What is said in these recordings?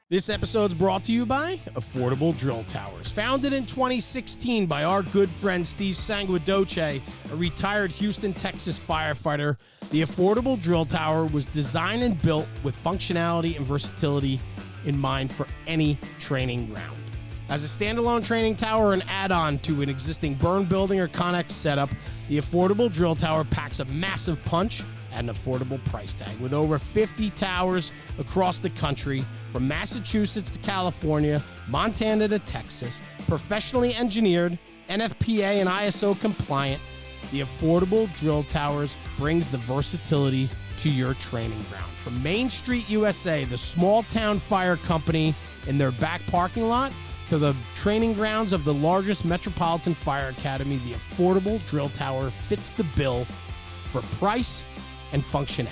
This episode's brought to you by Affordable Drill Towers. Founded in 2016 by our good friend Steve Sanguidoce, a retired Houston, Texas firefighter, the Affordable Drill Tower was designed and built with functionality and versatility in mind for any training ground. As a standalone training tower or an add-on to an existing burn building or Connex setup, the Affordable Drill Tower packs a massive punch at an affordable price tag. With over 50 towers across the country, from Massachusetts to California, Montana to Texas, professionally engineered, NFPA and ISO compliant, the Affordable Drill Towers brings the versatility to your training ground. From Main Street USA, the small town fire company in their back parking lot, to the training grounds of the largest metropolitan fire academy, the Affordable Drill Tower fits the bill for price and functionality.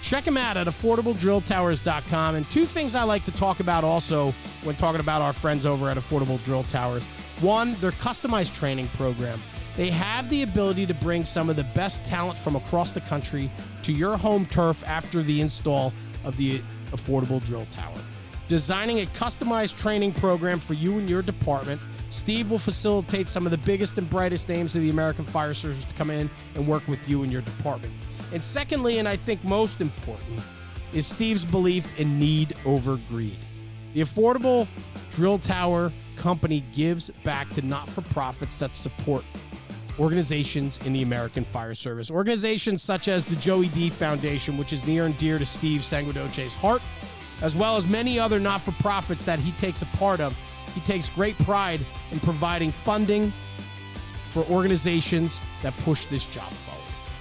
Check them out at affordabledrilltowers.com. And two things I like to talk about also when talking about our friends over at Affordable Drill Towers. One, their customized training program. They have the ability to bring some of the best talent from across the country to your home turf after the install of the Affordable Drill Tower. Designing a customized training program for you and your department, Steve will facilitate some of the biggest and brightest names of the American Fire Service to come in and work with you and your department. And secondly, and I think most important, is Steve's belief in need over greed. The Affordable Drill Tower company gives back to not-for-profits that support organizations in the American Fire Service. Organizations such as the Joey D Foundation, which is near and dear to Steve Sanguidoce's heart, as well as many other not-for-profits that he takes a part of. He takes great pride in providing funding for organizations that push this job forward.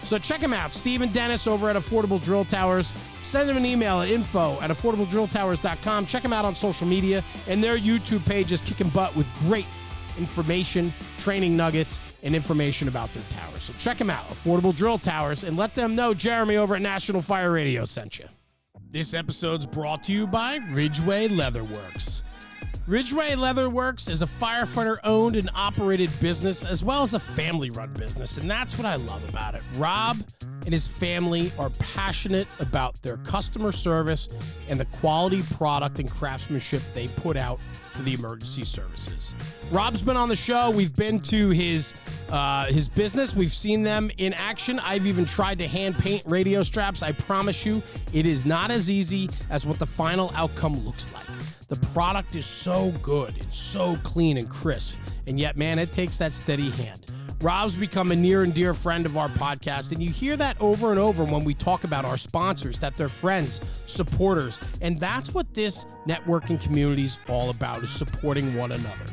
So check him out, Steve and Dennis over at Affordable Drill Towers. Send them an email at info@affordabledrilltowers.com. Check them out on social media, and their YouTube page is kicking butt with great information, training nuggets, and information about their towers. So check them out, Affordable Drill Towers, and let them know Jeremy over at National Fire Radio sent you. This episode's brought to you by Ridgeway Leatherworks. Ridgeway Leatherworks is a firefighter-owned and operated business, as well as a family-run business, and that's what I love about it. Rob and his family are passionate about their customer service and the quality product and craftsmanship they put out for the emergency services. Rob's been on the show. We've been to his business. We've seen them in action. I've even tried to hand paint radio straps. I promise you, it is not as easy as what the final outcome looks like. The product is so good and so clean and crisp, and yet, man, it takes that steady hand. Rob's become a near and dear friend of our podcast, and you hear that over and over when we talk about our sponsors, that they're friends, supporters, and that's what this networking community is all about, is supporting one another.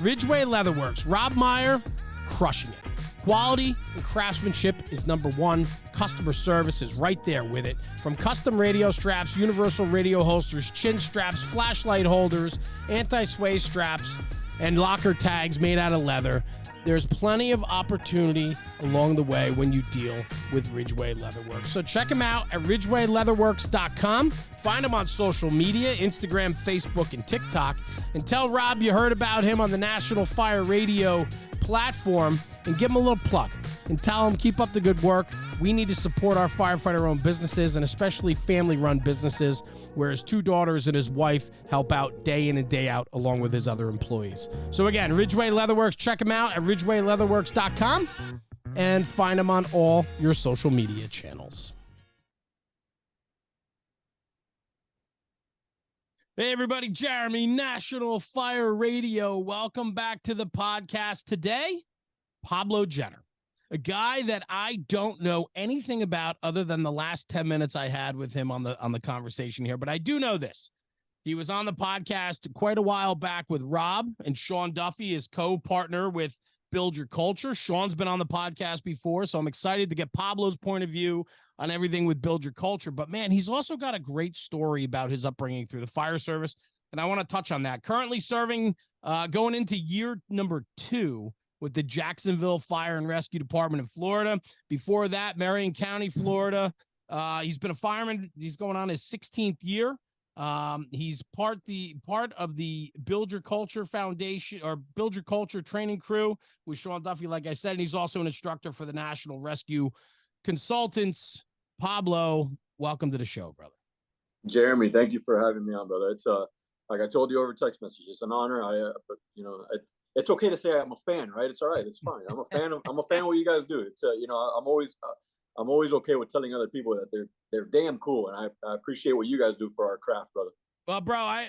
Ridgeway Leatherworks, Rob Meyer, crushing it. Quality and craftsmanship is number one. Customer service is right there with it. From custom radio straps, universal radio holsters, chin straps, flashlight holders, anti-sway straps, and locker tags made out of leather, there's plenty of opportunity along the way when you deal with Ridgeway Leatherworks. So check them out at ridgewayleatherworks.com. Find them on social media, Instagram, Facebook, and TikTok. And tell Rob you heard about him on the National Fire Radio platform, and give him a little plug and tell him keep up the good work. We need to support our firefighter-owned businesses, and especially family-run businesses, where his two daughters and his wife help out day in and day out along with his other employees. So again, Ridgeway Leatherworks, check him out at ridgewayleatherworks.com and find him on all your social media channels. Hey everybody, Jeremy, National Fire Radio. Welcome back to the podcast. Today, Pablo Gener, a guy that I don't know anything about other than the last 10 minutes I had with him on the conversation here, but I do know this. He was on the podcast quite a while back with Rob and Sean Duffy, his co-partner with Build Your Culture. Sean's been on the podcast before, so I'm excited to get Pablo's point of view on everything with Build Your Culture. But man, he's also got a great story about his upbringing through the fire service, and I want to touch on that. Currently serving, going into year number 2 with the Jacksonville Fire and Rescue Department in Florida. Before that, Marion County, Florida. He's been a fireman. He's going on his 16th year. He's part of the Build Your Culture Foundation, or Build Your Culture training crew with Sean Duffy, like I said, and he's also an instructor for the National Rescue Consultants. Pablo, welcome to the show, brother. Jeremy, thank you for having me on, brother. It's like I told you over text message, it's an honor. But it's okay to say I'm a fan, right? It's all right. It's fine. I'm a fan of what you guys do. It's I'm always okay with telling other people that they're damn cool, and I appreciate what you guys do for our craft, brother. Well, bro,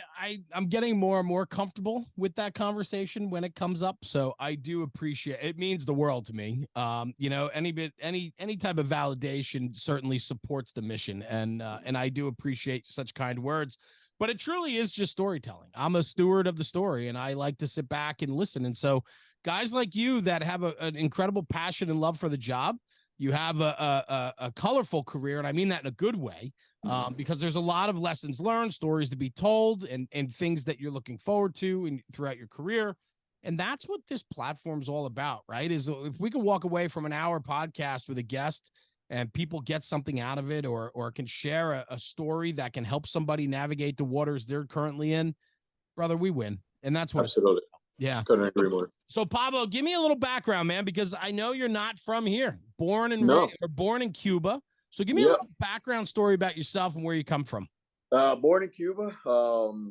I'm getting more and more comfortable with that conversation when it comes up. So I do appreciate it. It means the world to me. Any type of validation certainly supports the mission, and I do appreciate such kind words. But it truly is just storytelling. I'm a steward of the story, and I like to sit back and listen. And so, guys like you that have an incredible passion and love for the job, you have a colorful career, and I mean that in a good way, because there's a lot of lessons learned, stories to be told, and things that you're looking forward to throughout your career. And that's what this platform's all about, right? Is if we can walk away from an hour podcast with a guest and people get something out of it, or can share a story that can help somebody navigate the waters they're currently in, brother, we win. And that's what Absolutely. it's yeah. Couldn't agree more. So Pablo, give me a little background, man, because I know you're not from here, No. born in Cuba. So give me a Yep. little background story about yourself and where you come from. Born in Cuba.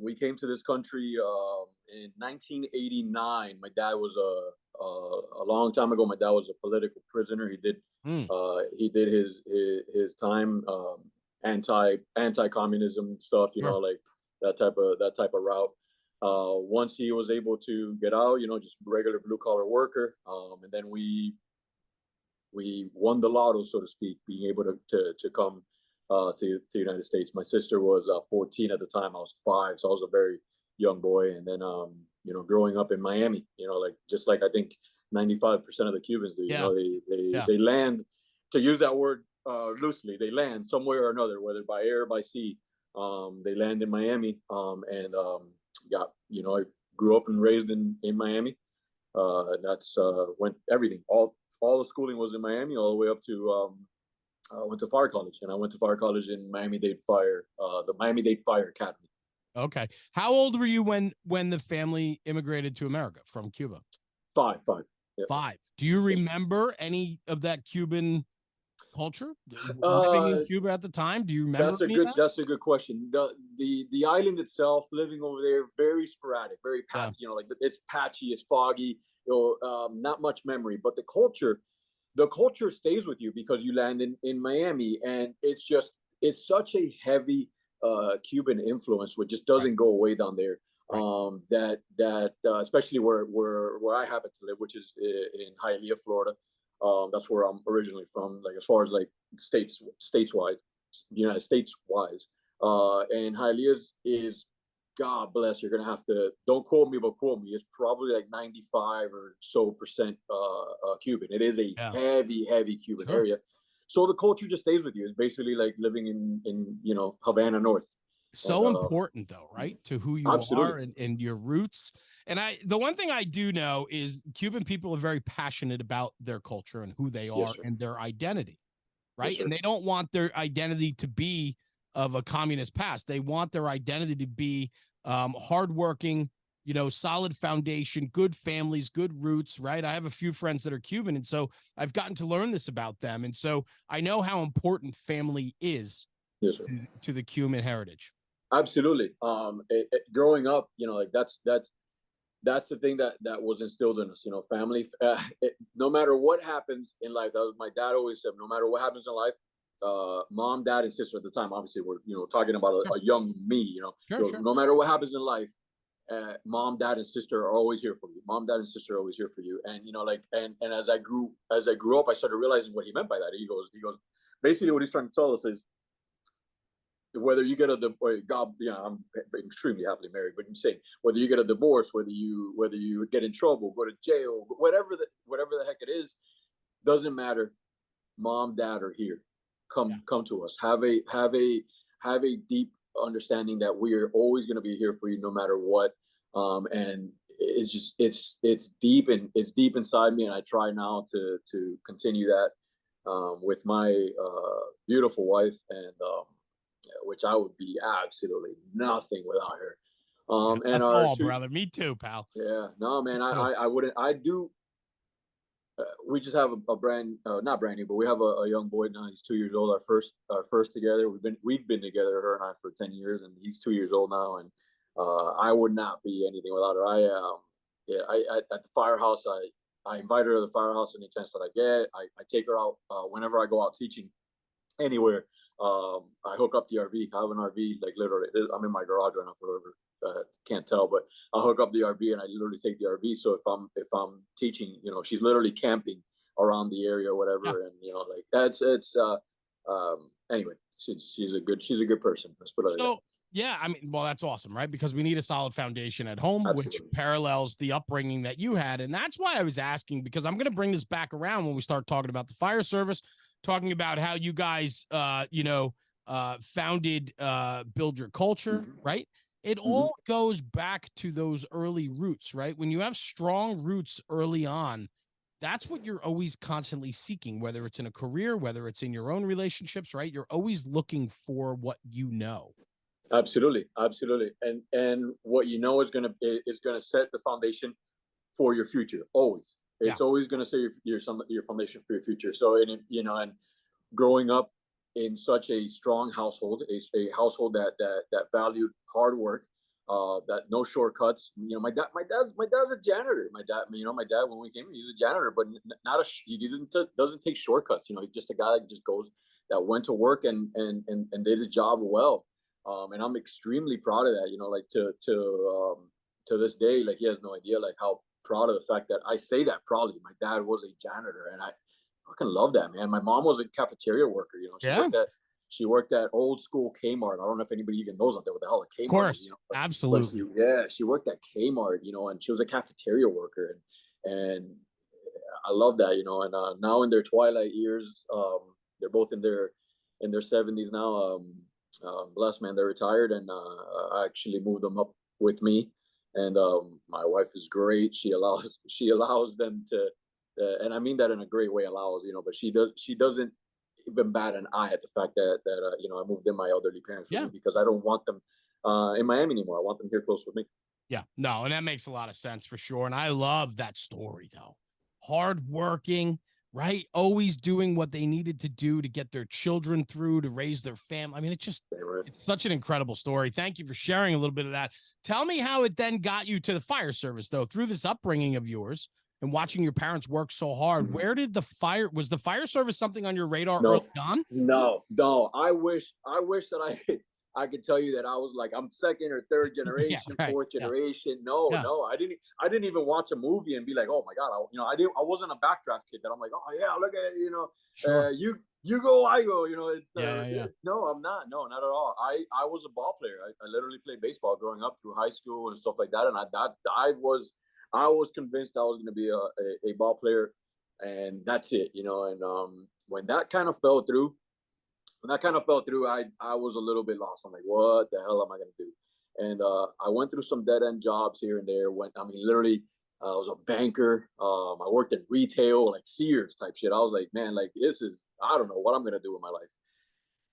We came to this country in 1989. My dad was a long time ago. My dad was a political prisoner. He did his time, anti communism stuff. Sure. Like that type of route. Once he was able to get out, just regular blue collar worker, and then we won the lotto, so to speak, being able to come to the United States. My sister was 14 at the time. I was 5, so I was a very young boy. And then, growing up in Miami, like just like I think 95% of the Cubans do. Yeah. They land, to use that word loosely. They land somewhere or another, whether by air or by sea. They land in Miami, and I grew up and raised in Miami. That's when everything, all the schooling was in Miami, all the way up to I went to fire college, and I went to fire college in Miami-Dade Fire, the Miami-Dade Fire Academy. Okay. How old were you when the family immigrated to America from Cuba? 5. Yeah. 5. Do you remember any of that Cuban culture living in Uh, Cuba at the time? Do you remember any of that? that's a good question. The island itself, living over there, very sporadic, very Yeah. patchy. Like it's patchy, it's foggy. Not much memory, but the culture stays with you because you land in Miami, and it's such a heavy Cuban influence, which just doesn't go away down there. Right. That especially where I happen to live, which is in Hialeah, Florida. That's where I'm originally from. Like as far as like stateswide, United States wise, and Hialeah is God bless. You're gonna have to don't quote me, but quote me. It's probably like 95 or so percent Cuban. It is a Yeah. heavy Cuban Sure. area. So the culture just stays with you. It's basically like living in Havana North. And So important though, right? To who you absolutely, are and your roots. And the one thing I do know is Cuban people are very passionate about their culture and who they yes, are sir. and their identity, Yes, right? sir. And they don't want their identity to be of a communist past. They want their identity to be hardworking, solid foundation, good families, good roots, right? I have a few friends that are Cuban, and so I've gotten to learn this about them. And so I know how important family is Yes, sir. to the Cuban heritage. Absolutely. Growing up, like that's the thing that was instilled in us. Family. No matter what happens in life, that was my dad always said. No matter what happens in life, mom, dad, and sister at the time. Obviously, we're talking about a young me. Sure. No matter what happens in life, mom, dad, and sister are always here for you. Mom, dad, and sister are always here for you. And and as I grew up, I started realizing what he meant by that. He goes, basically what he's trying to tell us is whether you get a God, I'm extremely happily married, but I'm saying whether you get a divorce, whether you get in trouble, go to jail, whatever the heck it is, doesn't matter. Mom, dad are here. Come to us. Have a deep understanding that we are always going to be here for you no matter what. And it's deep, and it's deep inside me, and I try now to continue that with my beautiful wife, and which I would be absolutely nothing without her. And That's our all, two, brother. Me too, pal. yeah, no, man, Me too. I wouldn't, I do. we just have a brand, not brand new, but we have a young boy now. He's 2 years old. Our first together. We've been together, her and I, for 10 years, and he's 2 years old now. And I would not be anything without her. I at the firehouse. I invite her to the firehouse any chance that I get. I take her out whenever I go out teaching anywhere. I hook up the RV. I have an RV, like literally. I'm in my garage right now for whoever can't tell, but I'll hook up the RV and I literally take the RV. So if I'm teaching, she's literally camping around the area or Yeah. whatever, and like anyway, she's a good person. Let's put it like that. So, yeah, I mean, well, that's awesome, right? Because we need a solid foundation at home, which Absolutely. parallels the upbringing that you had. And that's why I was asking, because I'm going to bring this back around when we start talking about the fire service, talking about how you guys, founded Build Your Culture, right? It all goes back to those early roots, right? When you have strong roots early on, that's what you're always constantly seeking, whether it's in a career, whether it's in your own relationships, right? You're always looking for what you know. Absolutely, absolutely, and what is gonna set the foundation for your future. Always, Yeah. it's always gonna set your foundation for your future. So, and growing up in such a strong household, a household that valued hard work, that no shortcuts. My dad's a janitor. My dad, when we came here, he's a janitor, but not he doesn't take shortcuts. He's just a guy that just that went to work and did his job well. And I'm extremely proud of that. Like to this day, like he has no idea like how proud of the fact that I say that proudly. My dad was a janitor, and I fucking love that, man. My mom was a cafeteria worker. She Yeah. worked at old school Kmart. I don't know if anybody even knows out there what the hell a Kmart Of course. is. But Absolutely. she worked at Kmart. And she was a cafeteria worker, and I love that. And now in their twilight years, they're both in their 70s now. Blessed, man, they're retired, and I actually moved them up with me. And my wife is great. She allows them to, and I mean that in a great way. Allows, but she doesn't even bat an eye at the fact that I moved in my elderly parents with Yeah. me, because I don't want them in Miami anymore. I want them here close with me. Yeah. No, and that makes a lot of sense for sure. And I love that story, though. Hardworking, right? Always doing what they needed to do to get their children through, to raise their family. I mean, it's such an incredible story. Thank you for sharing a little bit of that. Tell me how it then got you to the fire service, though, through this upbringing of yours and watching your parents work so hard. Mhm. Where did was the fire service something on your radar early No, on? no. I wish that I could tell you that I was like, I'm second or third Yeah, generation, right. fourth Yeah. generation. No, Yeah. no. I didn't even watch a movie and be like, oh my god. I wasn't a backdraft kid that I'm like, oh yeah, look at Sure. you go, I go. Yeah. No, I'm not. No, not at all. I was a ball player. I literally played baseball growing up through high school and stuff like that. And I was convinced I was going to be a ball player, and that's it. And when that kind of fell through, I was a little bit lost. I'm like, what the hell am I going to do? And I went through some dead end jobs here and there. Literally, I was a banker. I worked in retail, like Sears type shit. I was like, man, like I don't know what I'm going to do with my life.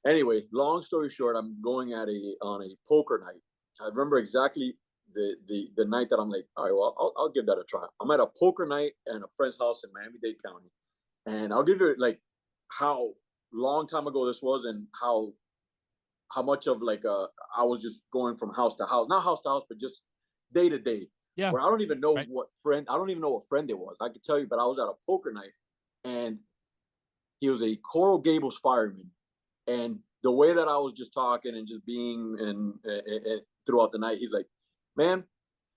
Anyway, long story short, I'm going on a poker night. I remember exactly the night that I'm like, all right, well, I'll give that a try. I'm at a poker night at a friend's house in Miami-Dade County, and I'll give you like how long time ago this was, and how much of like I was just going from house to house, not house to house, but just day to day, Yeah. where I don't even know Right. I don't even know what friend it was. I could tell you, but I was at a poker night, and he was a Coral Gables fireman, and the way that I was just talking and just being and throughout the night, he's like, man,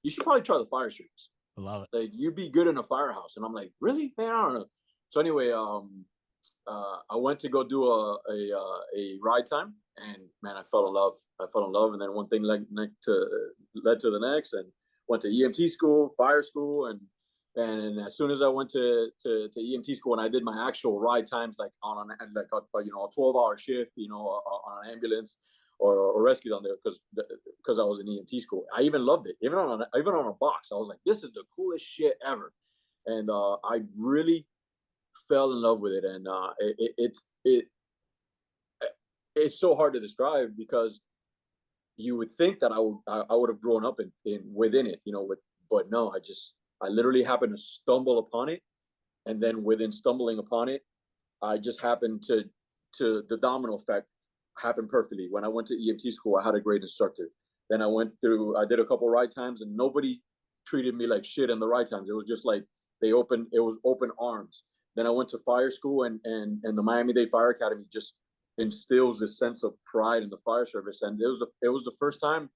you should probably try the fire service. I love it. Like, you'd be good in a firehouse. And I'm like, really, man? I don't know. So anyway, I went to go do a ride time, and man, I fell in love. And then one thing led to the next, and went to EMT school, fire school, and as soon as I went to EMT school and I did my actual ride times, like on a 12-hour shift, on an ambulance or rescue down there, because I was in EMT school. I even loved it. Even on a box, I was like, this is the coolest shit ever. And I really fell in love with it. And it's so hard to describe, because you would think that I would have grown up within it, but no, I literally happened to stumble upon it, And then within stumbling upon it, I just happened to the domino effect happened perfectly. When I went to EMT school, I had a great instructor. Then I did a couple ride times, and nobody treated me like shit in the ride times. It was just like it was open arms. Then I went to fire school, and the Miami-Dade Fire Academy just instills this sense of pride in the fire service. And it was the first time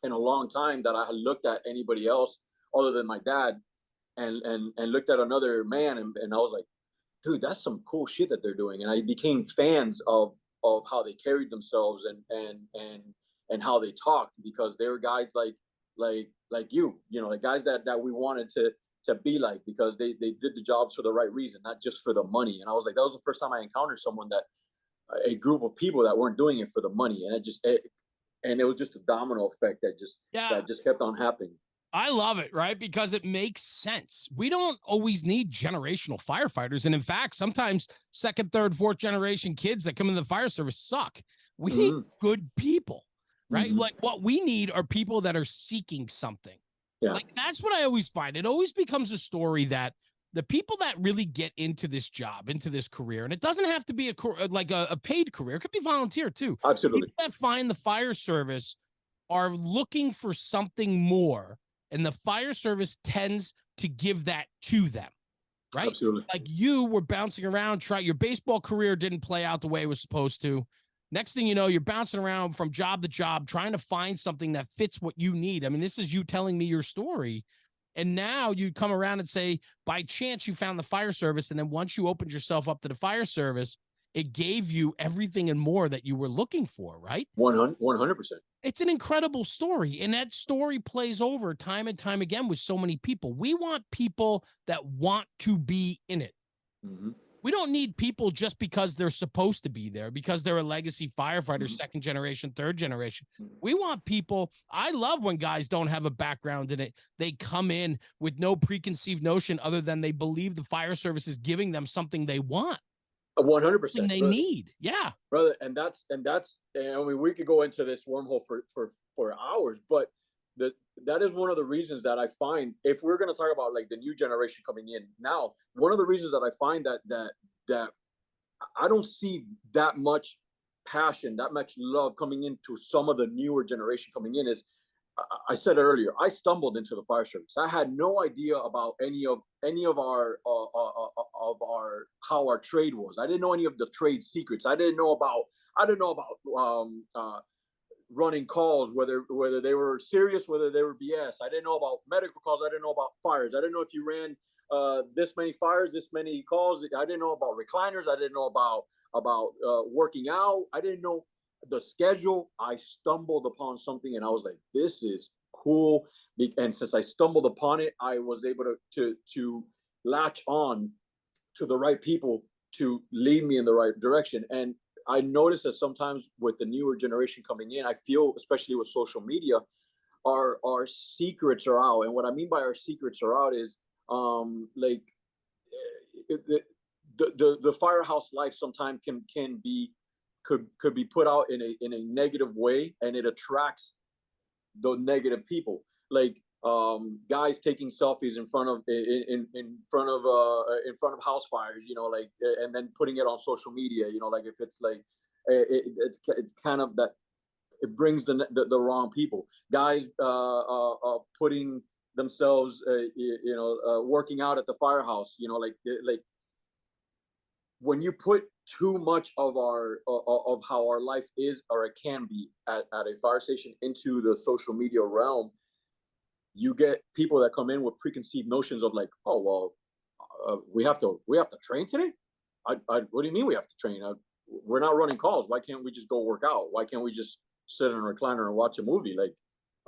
in a long time that I had looked at anybody else other than my dad, and looked at another man, and I was like, dude, that's some cool shit that they're doing. And I became fans of how they carried themselves, and how they talked, because they were guys like you know, like guys that we wanted to be like, because they did the jobs for the right reason, not just for the money. And I was like, that was the first time I encountered someone that a group of people that weren't doing it for the money. And it was just a domino effect that just kept on happening. I love it, right? Because it makes sense. We don't always need generational firefighters. And in fact, sometimes second, third, fourth generation kids that come in the fire service suck. We need good people, right? Like what we need are people that are seeking something. Yeah. Like that's what I always find. It always becomes a story that the people that really get into this job, into this career, and it doesn't have to be a paid career. It could be volunteer too. Absolutely. People that find the fire service are looking for something more. And the fire service tends to give that to them, right? Absolutely. Like you were bouncing around, your baseball career didn't play out the way it was supposed to. Next thing you know, you're bouncing around from job to job, trying to find something that fits what you need. I mean, this is you telling me your story. And now you come around and say, by chance, you found the fire service. And then once you opened yourself up to the fire service, it gave you everything and more that you were looking for, right? 100%. It's an incredible story. And that story plays over time and time again with so many people. We want people that want to be in it. We don't need people just because they're supposed to be there, because they're a legacy firefighter, second generation, third generation. We want people. I love when guys don't have a background in it. They come in with no preconceived notion other than they believe the fire service is giving them something they want. 100%. They need. Yeah. Brother. And that's, I mean, we could go into this wormhole for hours, but that is one of the reasons that I find, if we're going to talk about like the new generation coming in now, one of the reasons that I find that I don't see that much passion, that much love coming into some of the newer generation coming in is, I said it earlier, I stumbled into the fire service. I had no idea about any of our how our trade was. I didn't know any of the trade secrets. I didn't know about running calls, whether they were serious, whether they were BS. I didn't know about medical calls. I didn't know about fires. I didn't know if you ran this many fires, this many calls. I didn't know about recliners. I didn't know about working out. I didn't know the schedule. I stumbled upon something, and I was like, this is cool. And since I stumbled upon it, I was able to latch on to the right people to lead me in the right direction. And I notice that sometimes with the newer generation coming in, I feel, especially with social media, our secrets are out. And what I mean by our secrets are out is like the firehouse life sometimes could be put out in a negative way, and it attracts the negative people. Like guys taking selfies in front of house fires, you know, like, and then putting it on social media, you know, like if it's like it's kind of that it brings the wrong people. Guys putting themselves, working out at the firehouse, you know, like when you put too much of of how our life is or it can be at a fire station into the social media realm, you get people that come in with preconceived notions of like, oh well, we have to train today. What do you mean we have to train? We're not running calls. Why can't we just go work out? Why can't we just sit in a recliner and watch a movie? Like,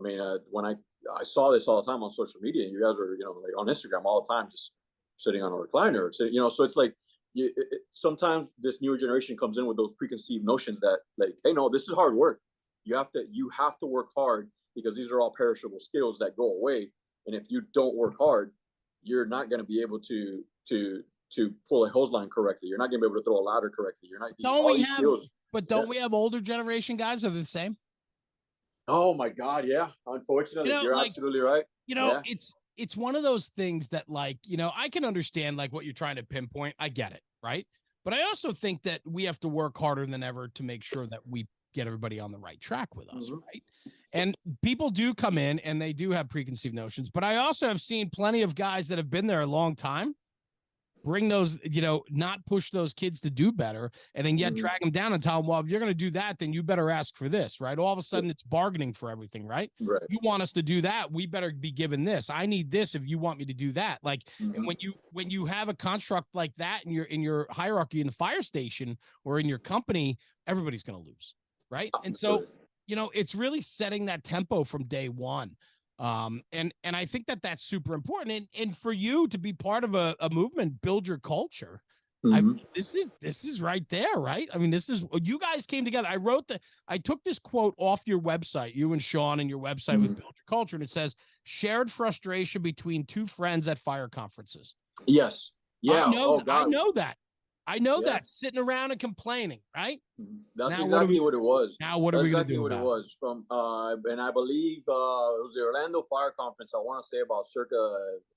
I mean, when I saw this all the time on social media, and you guys were, you know, like on Instagram all the time, just sitting on a recliner, you know, so it's like, sometimes this newer generation comes in with those preconceived notions that like, hey, no, this is hard work. You have to work hard, because these are all perishable skills that go away. And if you don't work hard, you're not going to be able to pull a hose line correctly. You're not going to be able to throw a ladder correctly. You're not. Don't we have older generation guys that are the same? Oh my God, yeah. Unfortunately, you're absolutely right. You know, yeah. it's one of those things that, like, you know, I can understand like what you're trying to pinpoint. I get it, right? But I also think that we have to work harder than ever to make sure that we get everybody on the right track with us, right? And people do come in and they do have preconceived notions, but I also have seen plenty of guys that have been there a long time bring those, you know, not push those kids to do better, and then yet drag them down and tell them, well, if you're going to do that, then you better ask for this, right? All of a sudden it's bargaining for everything, right? You want us to do that, we better be given this. I need this if you want me to do that. Like, and when you have a construct like that in your hierarchy in the fire station or in your company, everybody's going to lose, right? And so, you know, it's really setting that tempo from day one. And I think that that's super important. And for you to be part of a movement, build your culture. This is right there, right? I mean, this is, you guys came together. I took this quote off your website, you and Sean, and your website with Build Your Culture. And it says, shared frustration between two friends at fire conferences. Yes. Yeah. I know, oh, God. I know that sitting around and complaining, right? That's now, exactly what it was. Now, what are we going to do about it? Exactly what it was from, and I believe it was the Orlando Fire Conference. I want to say about circa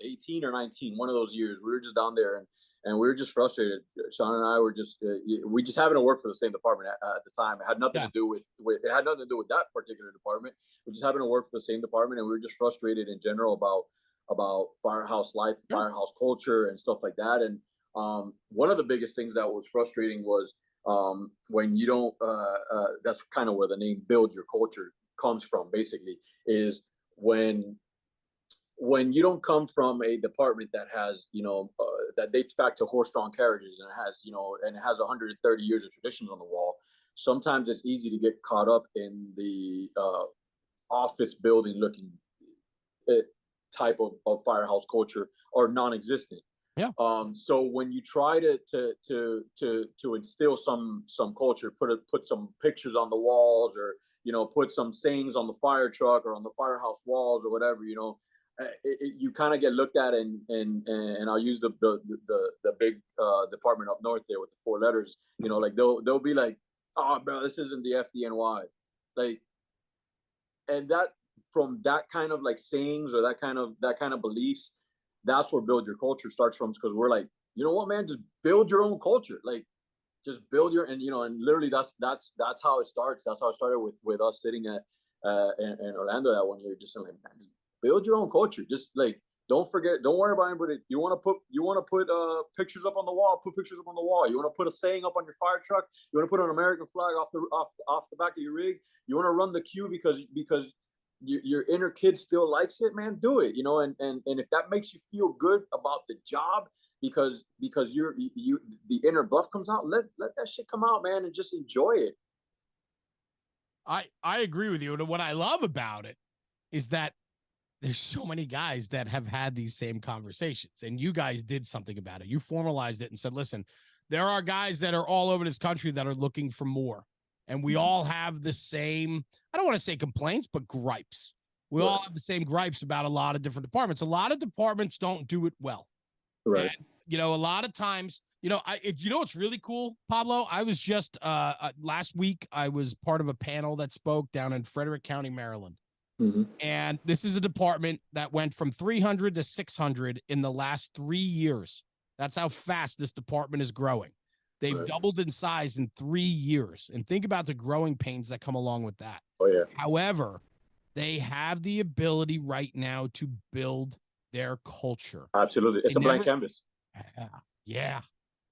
18 or 19, one of those years. We were just down there and we were just frustrated. Sean and I were just, we just happened to work for the same department at the time. It had nothing to do with it had nothing to do with that particular department. We just happened to work for the same department, and we were just frustrated in general about firehouse life, firehouse culture, and stuff like that. And one of the biggest things that was frustrating was when you don't, that's kind of where the name Build Your Culture comes from, basically, is when you don't come from a department that has, you know, that dates back to horse-drawn carriages, and it has, you know, and it has 130 years of traditions on the wall. Sometimes it's easy to get caught up in the office building looking type of firehouse culture, or non-existent. Yeah. So when you try to instill some culture, put some pictures on the walls, or, you know, put some sayings on the fire truck or on the firehouse walls or whatever, you know, you kind of get looked at, and I'll use the big department up north there with the 4 letters, you know, like they'll be like, oh, bro, this isn't the FDNY, like, and that, from that kind of like sayings or that kind of beliefs, that's where Build Your Culture starts from, because we're like, you know what, man, just build your own culture, like, just build your, and, you know, and literally that's how it starts. That's how it started with us sitting at in Orlando that one year, just like, man, just build your own culture. Just like, don't worry about anybody. You want to put pictures up on the wall, put pictures up on the wall. You want to put a saying up on your fire truck, you want to put an American flag off the back of your rig, you want to run the queue because your inner kid still likes it, man, do it, you know, and if that makes you feel good about the job, because you the inner buff comes out, let that shit come out, man, and just enjoy it. I agree with you. And what I love about it is that there's so many guys that have had these same conversations, and you guys did something about it. You formalized it and said, listen, there are guys that are all over this country that are looking for more. And we all have the same, I don't want to say complaints, but gripes. We all have the same gripes about a lot of different departments. A lot of departments don't do it well. Right. And, you know, a lot of times, you know, you know what's really cool, Pablo? I was just, last week, I was part of a panel that spoke down in Frederick County, Maryland. And this is a department that went from 300 to 600 in the last 3 years. That's how fast this department is growing. They've doubled in size in 3 years. And think about the growing pains that come along with that. Oh, yeah. However, they have the ability right now to build their culture. Absolutely. It's a blank canvas. Yeah.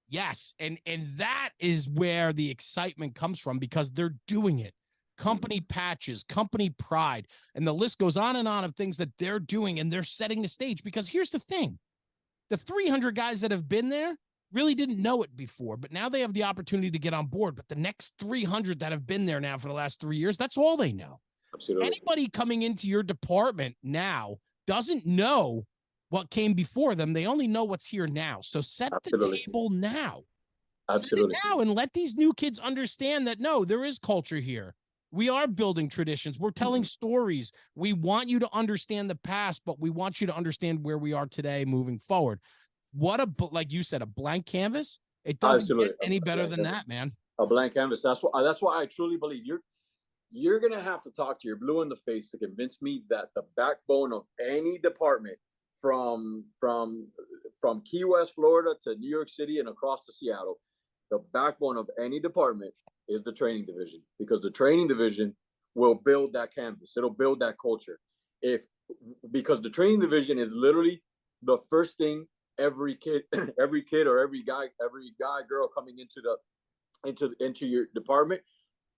Yes. And that is where the excitement comes from, because they're doing it. Company patches, company pride, and the list goes on and on of things that they're doing, and they're setting the stage. Because here's the thing. The 300 guys that have been there really didn't know it before, but now they have the opportunity to get on board. But the next 300 that have been there now for the last 3 years, that's all they know. Absolutely. Anybody coming into your department now doesn't know what came before them. They only know what's here now. So set the table now. Absolutely. Set it now and let these new kids understand that, no, there is culture here. We are building traditions. We're telling stories. We want you to understand the past, but we want you to understand where we are today moving forward. Like you said, a blank canvas. It doesn't get any better than that, man. A blank canvas. That's why I truly believe you're going to have to talk to your blue in the face to convince me that the backbone of any department, from Key West, Florida to New York City and across to Seattle, the backbone of any department is the training division, because the training division will build that canvas. It'll build that culture. Because the training division is literally the first thing every kid, every kid or every guy, girl coming into your department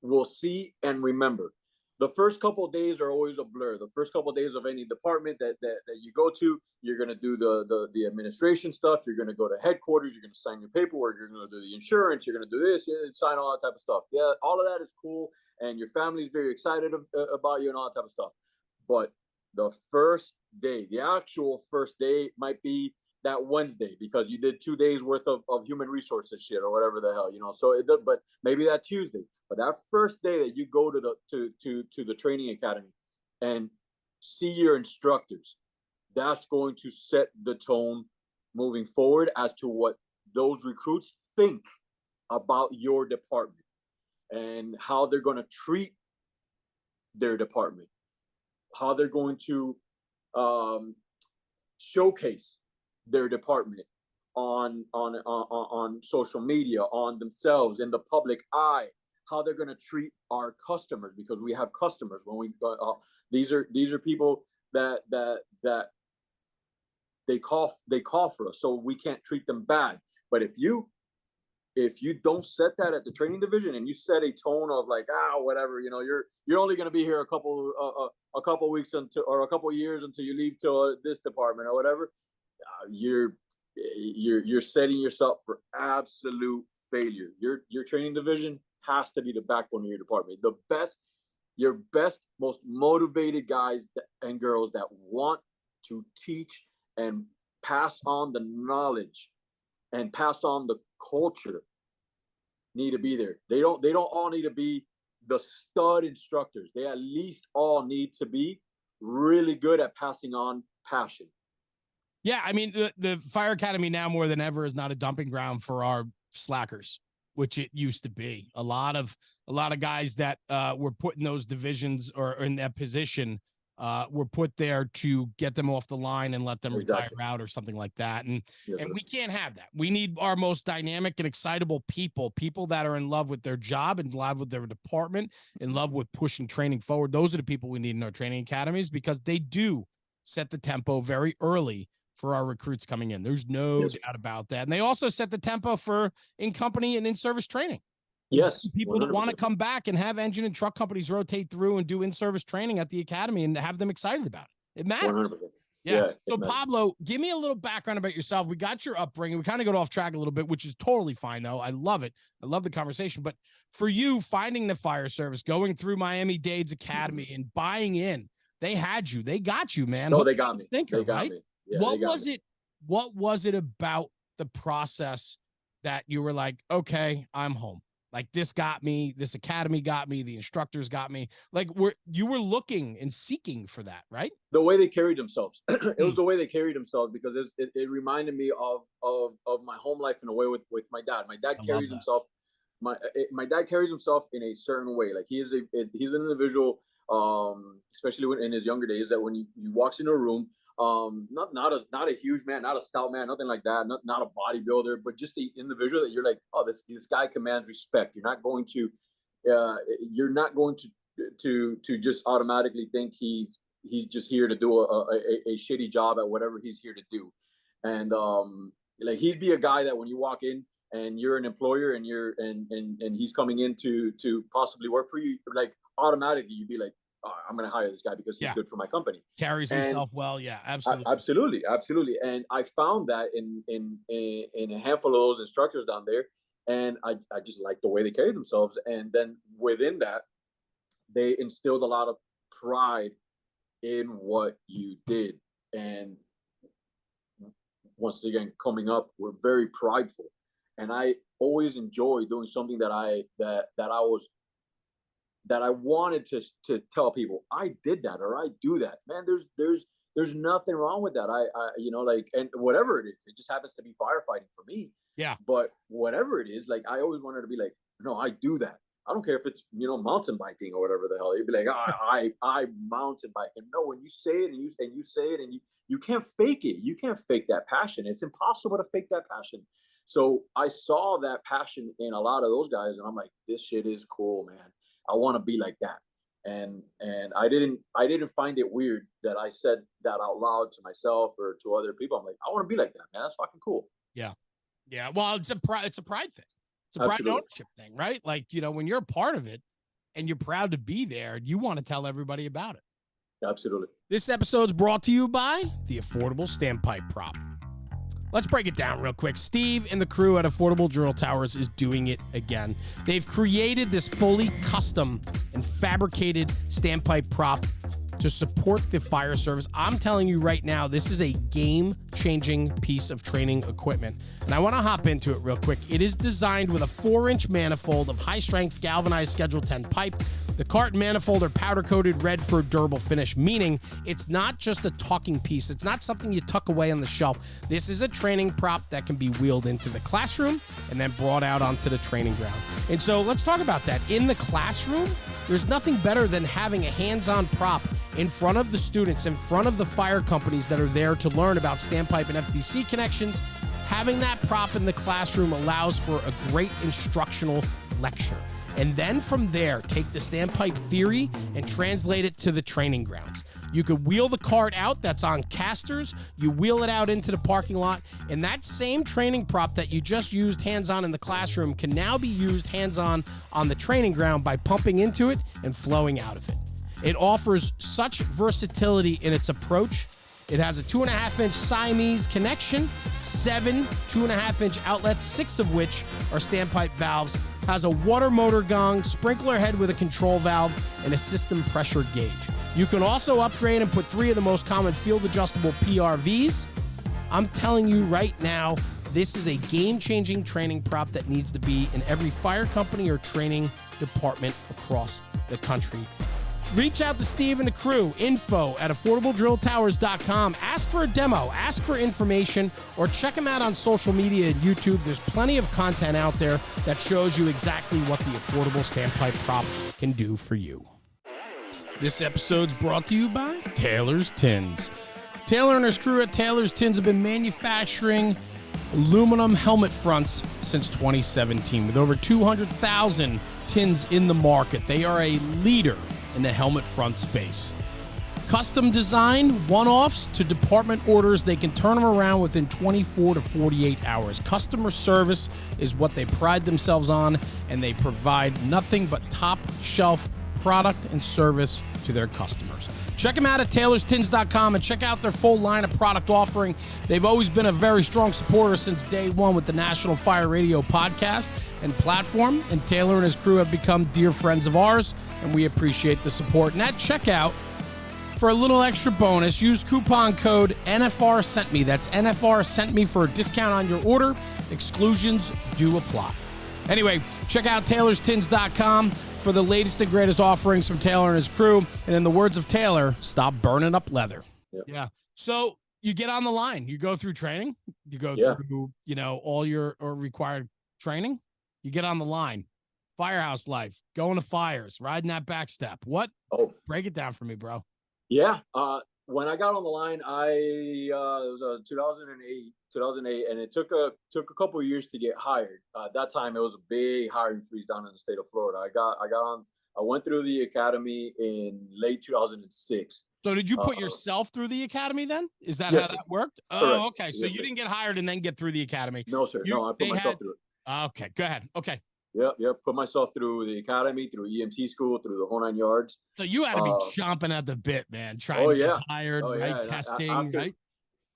will see and remember. The first couple of days are always a blur. The first couple of days of any department that you go to, you're going to do the administration stuff. You're going to go to headquarters. You're going to sign your paperwork. You're going to do the insurance. You're going to do this. You're going to sign all that type of stuff. Yeah, all of that is cool, and your family is very excited about you and all that type of stuff. But the first day, the actual first day, might be that Wednesday, because you did 2 days worth of human resources shit or whatever the hell, So but maybe that Tuesday, but that first day that you go to the training academy and see your instructors, that's going to set the tone moving forward as to what those recruits think about your department and how they're going to treat their department, how they're going to showcase their department on social media, on themselves, in the public eye, how they're going to treat our customers, because we have customers when we these are people that they call for us, so we can't treat them bad. But if you don't set that at the training division, and you set a tone of like, whatever, you're only going to be here a couple weeks or a couple years until you leave to this department or whatever, you're setting yourself for absolute failure. Your training division has to be the backbone of your department. Your best, most motivated guys and girls that want to teach and pass on the knowledge and pass on the culture need to be there. They don't all need to be the stud instructors. They at least all need to be really good at passing on passion. Yeah, I mean, the Fire Academy now more than ever is not a dumping ground for our slackers, which it used to be. A lot of guys that were put in those divisions or in that position were put there to get them off the line and let them retire out or something like that. And we can't have that. We need our most dynamic and excitable people that are in love with their job, in love with their department, in love with pushing training forward. Those are the people we need in our training academies, because they do set the tempo very early for our recruits coming in. There's no doubt about that. And they also set the tempo for in-company and in-service training. Yes. People 100%. That want to come back and have engine and truck companies rotate through and do in-service training at the academy and have them excited about it. It matters. 100%. Yeah. So Pablo, give me a little background about yourself. We got your upbringing. We kind of got off track a little bit, which is totally fine though. I love it. I love the conversation. But for you, finding the fire service, going through Miami-Dade's Academy and buying in, they had you. They got you, man. No, they got me. Thinker, they got right? me. Yeah, what was it about the process that you were like, okay, I'm home? Like, this got me, this academy got me, the instructors got me. Like, you were looking and seeking for that, right? The way they carried themselves. It was the way they carried themselves, because it reminded me of my home life in a way with my dad. My dad carries himself. My dad carries himself in a certain way. Like, he's an individual, especially in his younger days, that when he walks into a room, not a huge man, not a stout man, nothing like that, not a bodybuilder, but just the individual that you're like, oh, this guy commands respect. You're not going to just automatically think he's just here to do a shitty job at whatever he's here to do. And like, he'd be a guy that when you walk in and you're an employer and and he's coming in to possibly work for you, like, automatically you'd be like, oh, I'm going to hire this guy because he's good for my company. Carries himself well. Yeah, absolutely. Absolutely. And I found that in a handful of those instructors down there, and I just liked the way they carried themselves. And then within that, they instilled a lot of pride in what you did. And once again, coming up, we're very prideful. And I always enjoy doing something that I wanted to tell people I did that, or I do that. Man, there's nothing wrong with that. I and whatever it is, it just happens to be firefighting for me. Yeah. But whatever it is, like, I always wanted to be like, no, I do that. I don't care if it's, mountain biking or whatever the hell. You'd be like, I mountain bike. And no, when you say it and you say it and you can't fake it. You can't fake that passion. It's impossible to fake that passion. So I saw that passion in a lot of those guys, and I'm like, this shit is cool, man. I want to be like that. And I didn't find it weird that I said that out loud to myself or to other people. I'm like, I want to be like that, man. That's fucking cool. Yeah. Yeah. Well, it's a pride thing. It's a pride and ownership thing, right? Like, you know, when you're a part of it and you're proud to be there, you want to tell everybody about it. Absolutely. This episode's brought to you by the Affordable Standpipe Prop. Let's break it down real quick. Steve and the crew at Affordable Drill Towers is doing it again. They've created this fully custom and fabricated standpipe prop to support the fire service. I'm telling you right now, this is a game-changing piece of training equipment. And I want to hop into it real quick. It is designed with a 4-inch manifold of high-strength galvanized Schedule 10 pipe. The cart and manifold are powder-coated red for a durable finish, meaning it's not just a talking piece. It's not something you tuck away on the shelf. This is a training prop that can be wheeled into the classroom and then brought out onto the training ground. And so let's talk about that. In the classroom, there's nothing better than having a hands-on prop in front of the students, in front of the fire companies that are there to learn about standpipe and FDC connections. Having that prop in the classroom allows for a great instructional lecture. And then from there, take the standpipe theory and translate it to the training grounds. You could wheel the cart out that's on casters, you wheel it out into the parking lot, and that same training prop that you just used hands-on in the classroom can now be used hands-on on the training ground by pumping into it and flowing out of it. It offers such versatility in its approach. It has a 2.5-inch Siamese connection, 7 2.5-inch outlets, 6 of which are standpipe valves, has a water motor gong, sprinkler head with a control valve, and a system pressure gauge. You can also upgrade and put 3 of the most common field-adjustable PRVs. I'm telling you right now, this is a game-changing training prop that needs to be in every fire company or training department across the country. Reach out to Steve and the crew, info@affordabledrilltowers.com. Ask for a demo, ask for information, or check them out on social media and YouTube. There's plenty of content out there that shows you exactly what the affordable standpipe prop can do for you. This episode's brought to you by Taylor's Tins. Taylor and his crew at Taylor's Tins have been manufacturing aluminum helmet fronts since 2017. With over 200,000 tins in the market, they are a leader in the helmet front space. Custom design, one-offs to department orders, they can turn them around within 24 to 48 hours. Customer service is what they pride themselves on, and they provide nothing but top-shelf product and service to their customers. Check them out at taylorstins.com and check out their full line of product offering. They've always been a very strong supporter since day one with the National Fire Radio podcast and platform, and Taylor and his crew have become dear friends of ours, and we appreciate the support. And at checkout, for a little extra bonus, use coupon code NFR Sent Me. That's NFR Sent Me for a discount on your order. Exclusions do apply. Anyway, check out taylorstins.com for the latest and greatest offerings from Taylor and his crew. And in the words of Taylor, stop burning up leather. Yep. Yeah. So you get on the line, you go through training, you go through, you know, all your required training, you get on the line, firehouse life, going to fires, riding that back step. What? Oh, break it down for me, bro. Yeah. When I got on the line, it was 2008, and it took a couple of years to get hired. At that time, it was a big hiring freeze down in the state of Florida. I went through the academy in late 2006. So did you put yourself through the academy then? Is that yes, how that worked? Correct. Oh, okay. So yes, you didn't get hired and then get through the academy. No, sir. No, I put myself through it. Okay, go ahead. Okay. Yep. Put myself through the academy, through EMT school, through the whole 9 yards. So you had to be chomping at the bit, man, trying to get hired, right? Testing, right?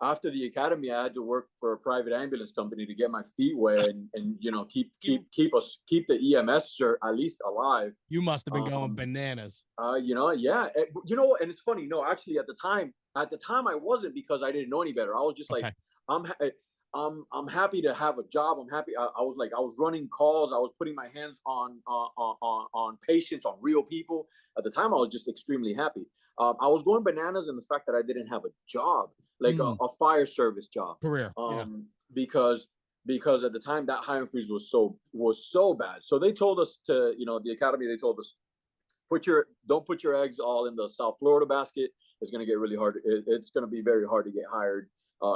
After the academy, I had to work for a private ambulance company to get my feet wet and you know keep the EMS cert at least alive. You must have been going bananas. And it's funny. No, actually, at the time, I wasn't, because I didn't know any better. I was just like, I'm happy to have a job. I'm happy. I was running calls. I was putting my hands on patients, on real people. At the time, I was just extremely happy. I was going bananas in the fact that I didn't have a job, like a fire service job, career, because at the time that hiring freeze was so bad. So they told us to, the academy, they told us, don't put your eggs all in the South Florida basket. it's going to get really hard. It's going to be very hard to get hired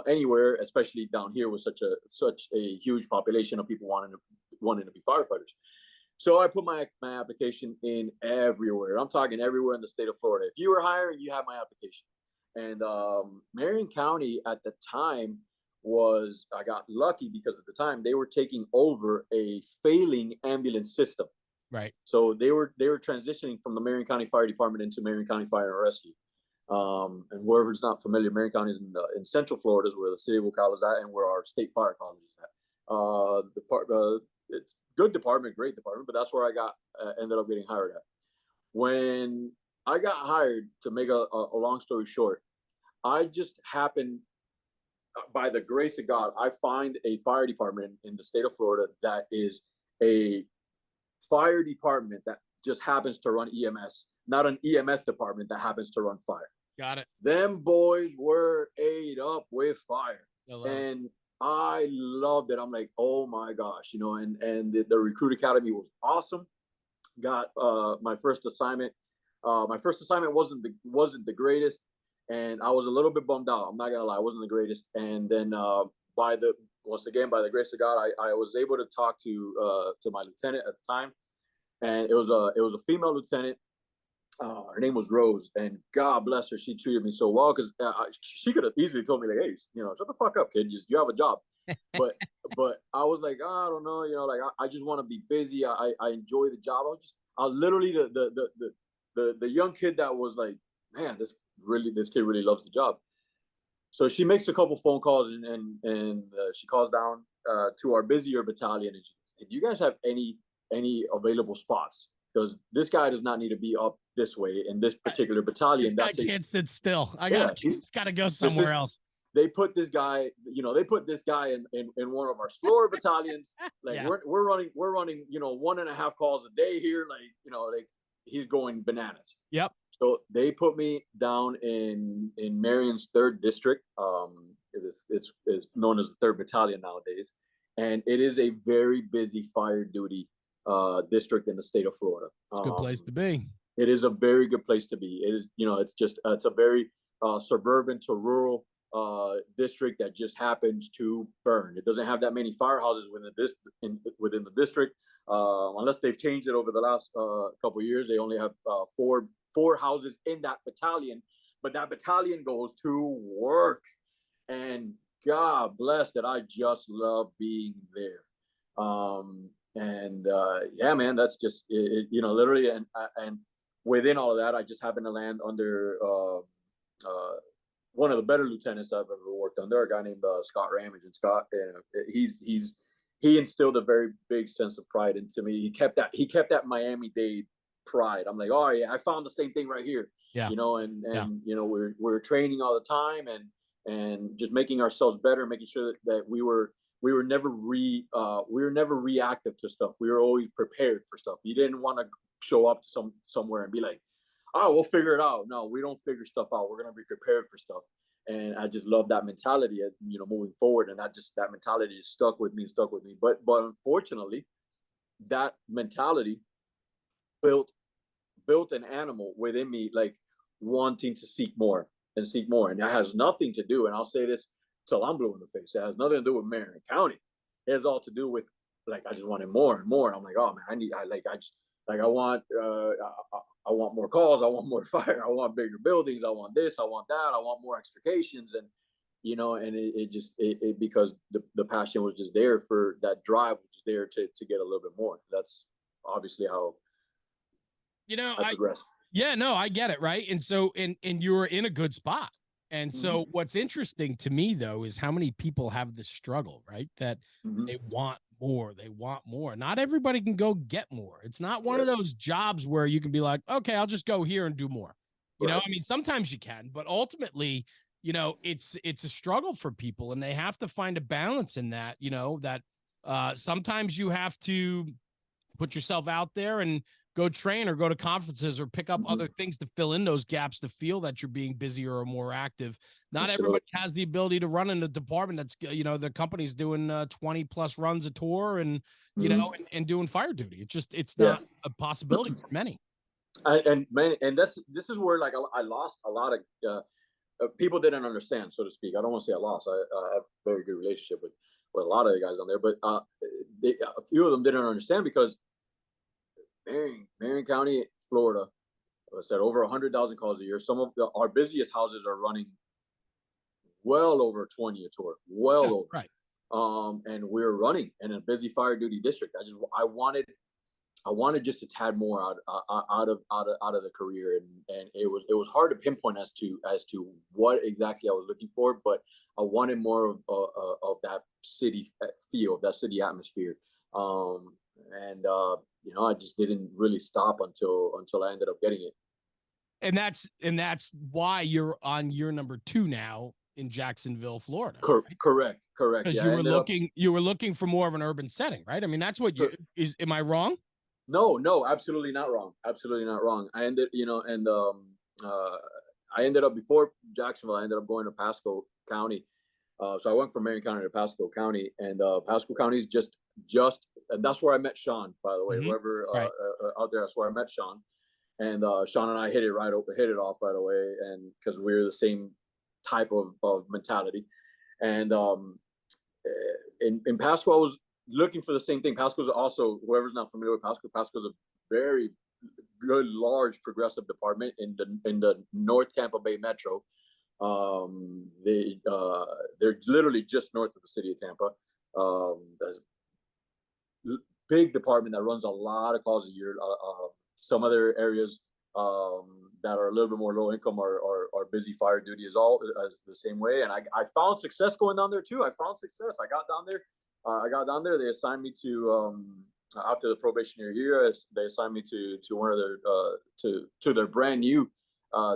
anywhere, especially down here with such a huge population of people wanting to be firefighters. So I put my application in everywhere. I'm talking everywhere in the state of Florida. If you were hiring, you have my application. And Marion County at the time I got lucky because at the time they were taking over a failing ambulance system. Right. So they were transitioning from the Marion County Fire Department into Marion County Fire and Rescue. And whoever's not familiar, Marion County is in Central Florida, is where the city of Ocala is at, and where our state fire college is at. It's good department, great department, but that's where I ended up getting hired at. When I got hired, to make a long story short, I just happened, by the grace of God, I find a fire department in the state of Florida that is a fire department that just happens to run EMS, not an EMS department that happens to run fire. Got it. Them boys were ate up with fire. And I loved it. I'm like, oh my gosh, and the Recruit Academy was awesome. Got my first assignment. My first assignment wasn't the greatest, and I was a little bit bummed out. I'm not gonna lie, it wasn't the greatest. And then by the grace of God, I was able to talk to my lieutenant at the time, and it was a female lieutenant. Her name was Rose, and God bless her, she treated me so well, because she could have easily told me, like, hey, shut the fuck up, kid, you have a job. but I was like, I don't know, like I just want to be busy. I enjoy the job. I was literally the young kid that was like, man, this kid really loves the job. So she makes a couple phone calls, and she calls down to our busier battalion, and she goes, do you guys have any available spots? Because this guy does not need to be up this way in this particular battalion. This guy can't sit still. He's got to go somewhere else. They put this guy, in one of our slower battalions. Like, yeah. we're running 1.5 calls a day here. Like, he's going bananas. Yep. So they put me down in Marion's 3rd district. It's known as the 3rd Battalion nowadays, and it is a very busy fire duty district in the state of Florida. It's a good place to be. It is a very good place to be. It is, it's a very suburban to rural district that just happens to burn. It doesn't have that many firehouses within the district, unless they've changed it over the last couple of years. They only have four houses in that battalion, but that battalion goes to work, and God bless that. I just love being there. Yeah, man, that's just it, literally. And within all of that, I just happened to land under one of the better lieutenants I've ever worked under, a guy named Scott Ramage. And Scott, he instilled a very big sense of pride into me. He kept that Miami-Dade pride. I'm like, oh yeah, I found the same thing right here. Yeah. We're training all the time, and just making ourselves better, making sure that we were never reactive to stuff. We were always prepared for stuff. You didn't want to show up somewhere and be like, oh, we'll figure it out. No, we don't figure stuff out. We're going to be prepared for stuff. And I just love that mentality, moving forward. And that mentality is stuck with me. But unfortunately, that mentality built an animal within me, like wanting to seek more. And that has nothing to do, and I'll say this till I'm blue in the face, it has nothing to do with Marion County. It has all to do with, like, I just wanted more and more. I'm like, oh man, I want more calls. I want more fire. I want bigger buildings. I want this. I want that. I want more extrications. And, and because the passion was just there, for that drive was just there to get a little bit more. That's obviously how I progressed. Yeah, no, I get it. Right. And so, and you're in a good spot. And so what's interesting to me, though, is how many people have this struggle, right? That they want more. They want more. Not everybody can go get more. It's not one of those jobs where you can be like, okay, I'll just go here and do more. You know, I mean, sometimes you can, but ultimately, it's a struggle for people, and they have to find a balance in that, that sometimes you have to put yourself out there and go train or go to conferences or pick up other things to fill in those gaps, to feel that you're being busier or more active. Not everybody has the ability to run in a department that's, the company's doing 20 plus runs a tour and, and doing fire duty. It's not a possibility for many. And man, and this is where like I lost a lot of people didn't understand, so to speak. I don't want to say I lost. I have a very good relationship with a lot of the guys on there, but a few of them didn't understand because Marion County, Florida, said over 100,000 calls a year. Some of our busiest houses are running well over 20 a tour, well Yeah, over. right. And we're running in a busy fire duty district. I wanted just a tad more out of the career, and it was hard to pinpoint as to what exactly I was looking for, but I wanted more of that city feel, that city atmosphere, and I just didn't really stop until I ended up getting it. And that's why you're on year number 2 now in Jacksonville, Florida. Correct. Because Yeah, you were looking for more of an urban setting, right? I mean, that's what you is. Am I wrong? No, absolutely not wrong. Absolutely not wrong. I ended up before Jacksonville. I ended up going to Pasco County. So I went from Marion County to Pasco County, and Pasco County is and that's where I met Sean. By the way, Mm-hmm. whoever Right. out there, that's where I met Sean, and Sean and I hit it off right away, and because we're the same type of mentality, and in Pasco, I was looking for the same thing. Pasco's also, whoever's not familiar with Pasco's a very good, large, progressive department in the North Tampa Bay Metro. They're literally just north of the city of Tampa. There's a big department that runs a lot of calls a year. Some other areas that are a little bit more low income are busy fire duty as the same way. And I found success going down there too. I found success. I got down there. They assigned me to after the probationary year. They assigned me to one of their to their brand new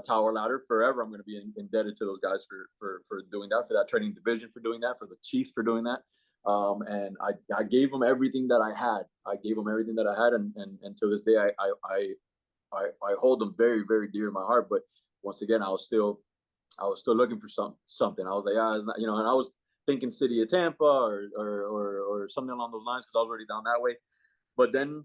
tower ladder. Forever, I'm going to be indebted to those guys for doing that, for that training division, for doing that, for the chiefs for doing that. And I gave them everything that I had. And to this day, I hold them very, very dear in my heart. But once again, I was still looking for something. I was like, it's not, and I was thinking city of Tampa or something along those lines because I was already down that way. But then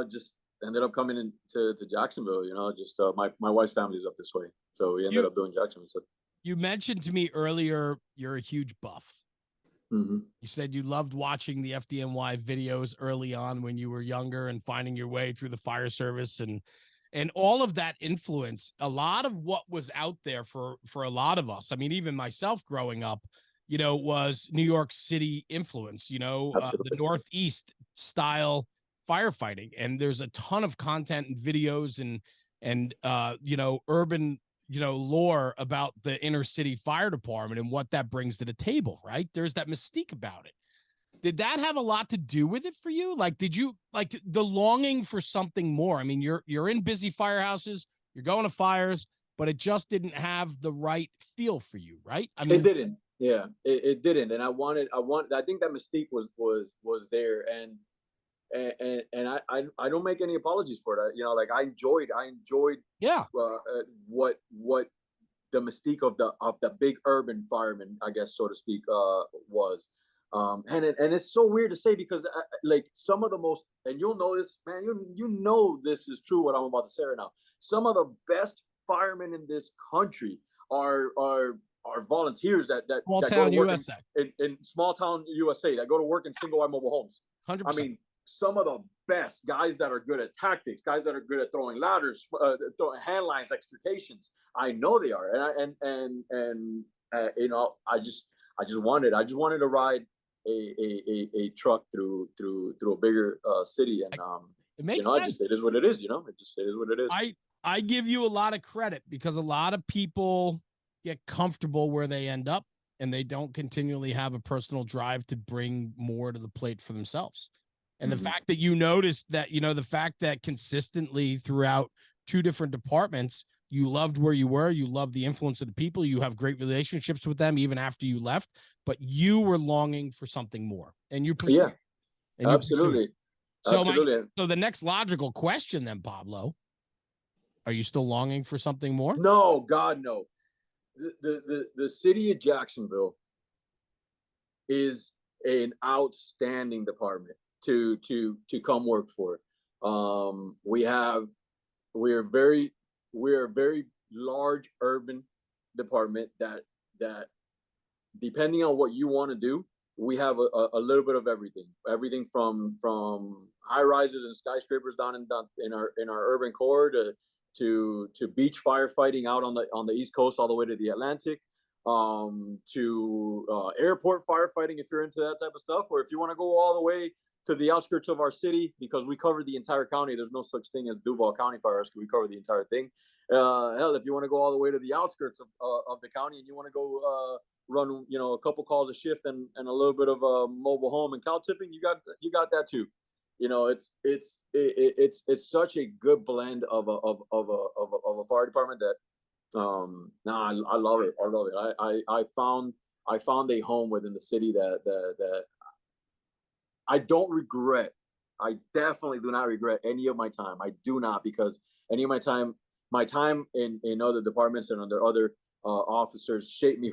just ended up coming into Jacksonville. Just my wife's family is up this way, so we ended up doing Jacksonville. So. You mentioned to me earlier you're a huge buff. Mm-hmm. You said you loved watching the FDNY videos early on when you were younger and finding your way through the fire service and all of that influence. A lot of what was out there for a lot of us, I mean, even myself growing up, was New York City influence, the Northeast style firefighting. And there's a ton of content and videos and urban lore about the inner city fire department and what that brings to the table, right? There's that mystique about it. Did that have a lot to do with it for you? Like, did you like the longing for something more? I mean, you're in busy firehouses, you're going to fires, but it just didn't have the right feel for you, right? I mean, it didn't. Yeah, it didn't. And I think that mystique was there. And I don't make any apologies for that. Like I enjoyed yeah, what the mystique of the big urban fireman, I guess, so to speak, was. And it's so weird to say because like some of the most, and you'll know this, man, this is true what I'm about to say right now. Some of the best firemen in this country are volunteers that small go town to work USA. in small town USA that go to work in single wide mobile homes. 100%. I mean, some of the best guys that are good at tactics, guys that are good at throwing ladders, throwing hand lines, extrications. I know they are, and I just wanted to ride a truck through a bigger city, and it makes sense. it is what it is. It is what it is. I give you a lot of credit because a lot of people get comfortable where they end up and they don't continually have a personal drive to bring more to the plate for themselves. And the fact that you noticed that, the fact that consistently throughout 2 different departments, you loved where you were, you loved the influence of the people, you have great relationships with them even after you left, but you were longing for something more and you pursued. Yeah, and absolutely. So the next logical question then, Pablo, are you still longing for something more? No, God, no. The city of Jacksonville is an outstanding department to come work for. We have we're very we're a very large urban department that depending on what you want to do, we have a little bit of everything. Everything from high rises and skyscrapers down in our urban core to beach firefighting out on the East Coast all the way to the Atlantic, to airport firefighting if you're into that type of stuff, or if you want to go all the way to the outskirts of our city, because we cover the entire county. There's no such thing as Duval County Fire Rescue. We cover the entire thing. Hell, if you want to go all the way to the outskirts of the county and you want to go run, a couple calls a shift and a little bit of a mobile home and cow tipping, you got that too. It's such a good blend of a fire department that I love it. I love it. I found a home within the city that I don't regret. I definitely do not regret any of my time. I do not, because any of my time in other departments and under other officers shaped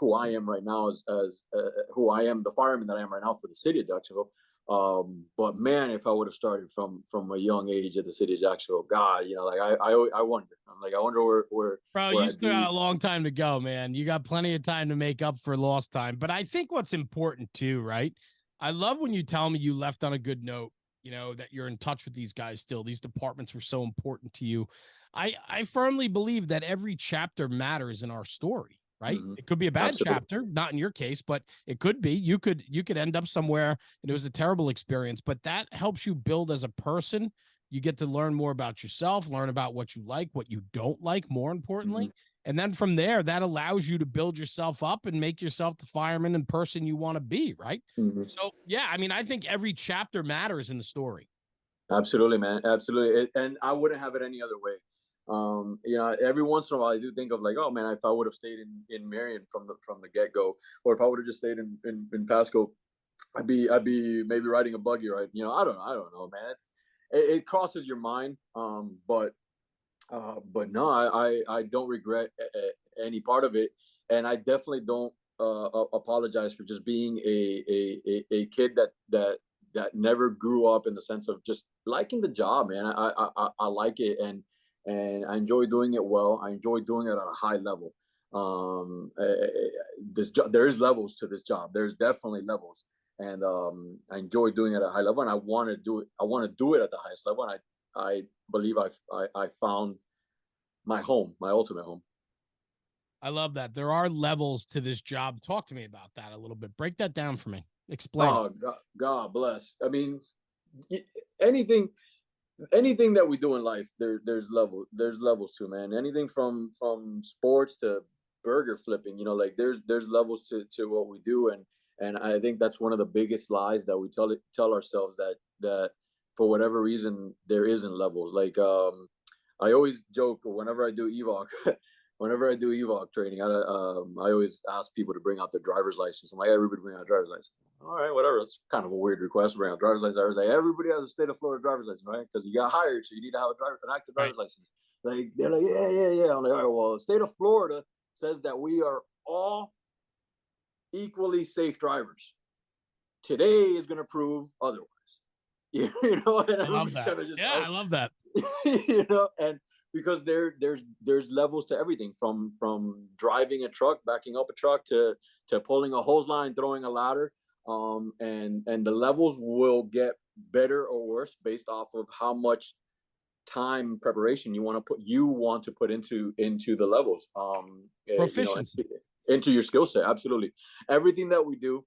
who I am right now as who I am, the fireman that I am right now for the city of Jacksonville. But man, if I would have started from a young age at the city of Jacksonville, God, I wonder. I'm like, I wonder where Bro, where you I'd still be. got a long time to go, man. You got plenty of time to make up for lost time. But I think what's important too, right? I love when you tell me you left on a good note, that you're in touch with these guys still. These departments were so important to you. I firmly believe that every chapter matters in our story, right? Mm-hmm. It could be a bad Absolutely. chapter, not in your case, but it could be. You could end up somewhere and it was a terrible experience, but that helps you build as a person. You get to learn more about yourself, learn about what you like, what you don't like, more Mm-hmm. importantly. And then from there, that allows you to build yourself up and make yourself the fireman and person you want to be, right? Mm-hmm. So, yeah, I mean, I think every chapter matters in the story. Absolutely, man. Absolutely. And I wouldn't have it any other way. Every once in a while I do think of like, oh man, if I would have stayed in Marion from the get go, or if I would have just stayed in Pasco, I'd be maybe riding a buggy ride. I don't know, man. It crosses your mind. But no, I don't regret any part of it, and I definitely don't apologize for just being a kid that never grew up in the sense of just liking the job, man. I like it, and I enjoy doing it well. I enjoy doing it at a high level. This job, there is levels to this job. There's definitely levels, and I enjoy doing it at a high level, and I want to do it. I want to do it at the highest level, and I believe I found my home, my ultimate home. I love that. There are levels to this job. Talk to me about that a little bit. Break that down for me. Explain it. Oh, God bless. I mean, anything anything that we do in life, there's levels to, man. Anything from sports to burger flipping, like there's levels to what we do, and I think that's one of the biggest lies that we tell ourselves, that for whatever reason there isn't levels. Like I always joke whenever I do evoc. Whenever I do evoc training, I always ask people to bring out their driver's license. I'm like, everybody bring out a driver's license. All right, whatever. That's kind of a weird request to bring out driver's license. I was like, everybody has a state of Florida driver's license, right? Because you got hired, so you need to have an active Right. driver's license. Like, they're like, yeah, yeah, yeah. I'm like, all right, well, the state of Florida says that we are all equally safe drivers. Today is going to prove otherwise. And I love everybody's that. kind of just, Yeah, I love that. and because there's levels to everything, from driving a truck, backing up a truck, to pulling a hose line, throwing a ladder, and the levels will get better or worse based off of how much time preparation you want to put into the levels, Proficiency. into your skill set. Absolutely, everything that we do,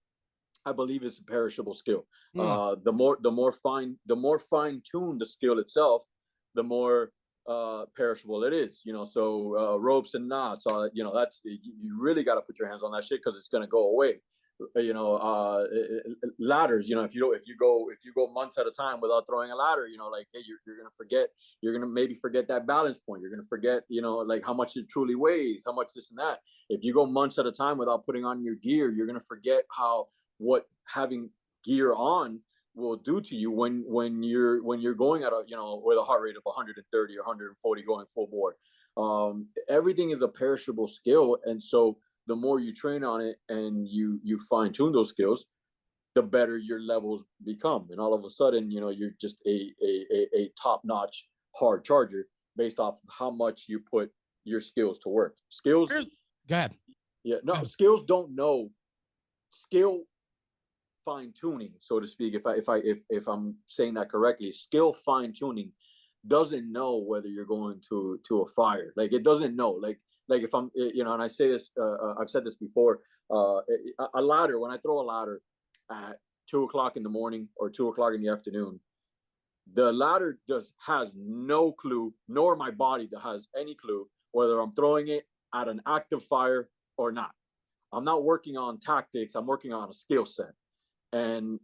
I believe, is a perishable skill. Mm. The more fine tuned the skill itself, the more perishable it is. So ropes and knots. That's, you really got to put your hands on that shit, because it's gonna go away. Ladders. If you go months at a time without throwing a ladder, like, hey, you're gonna forget. You're gonna maybe forget that balance point. You're gonna forget, like how much it truly weighs, how much this and that. If you go months at a time without putting on your gear, you're gonna forget what having gear on will do to you when you're going at with a heart rate of 130 or 140 going full board. Everything is a perishable skill, and so the more you train on it and you fine tune those skills, the better your levels become, and all of a sudden, you're just a top notch hard charger. based off of how much you put your skills to work. Skills, Go ahead. yeah, no, skills don't know. Skill fine tuning, so to speak. If I'm saying that correctly, skill fine tuning doesn't know whether you're going to a fire. Like it doesn't know. Like if I'm, and I say this, I've said this before. A ladder. When I throw a ladder at 2 o'clock in the morning or 2 o'clock in the afternoon, the ladder has no clue, nor my body has any clue whether I'm throwing it at an active fire or not. I'm not working on tactics. I'm working on a skill set. And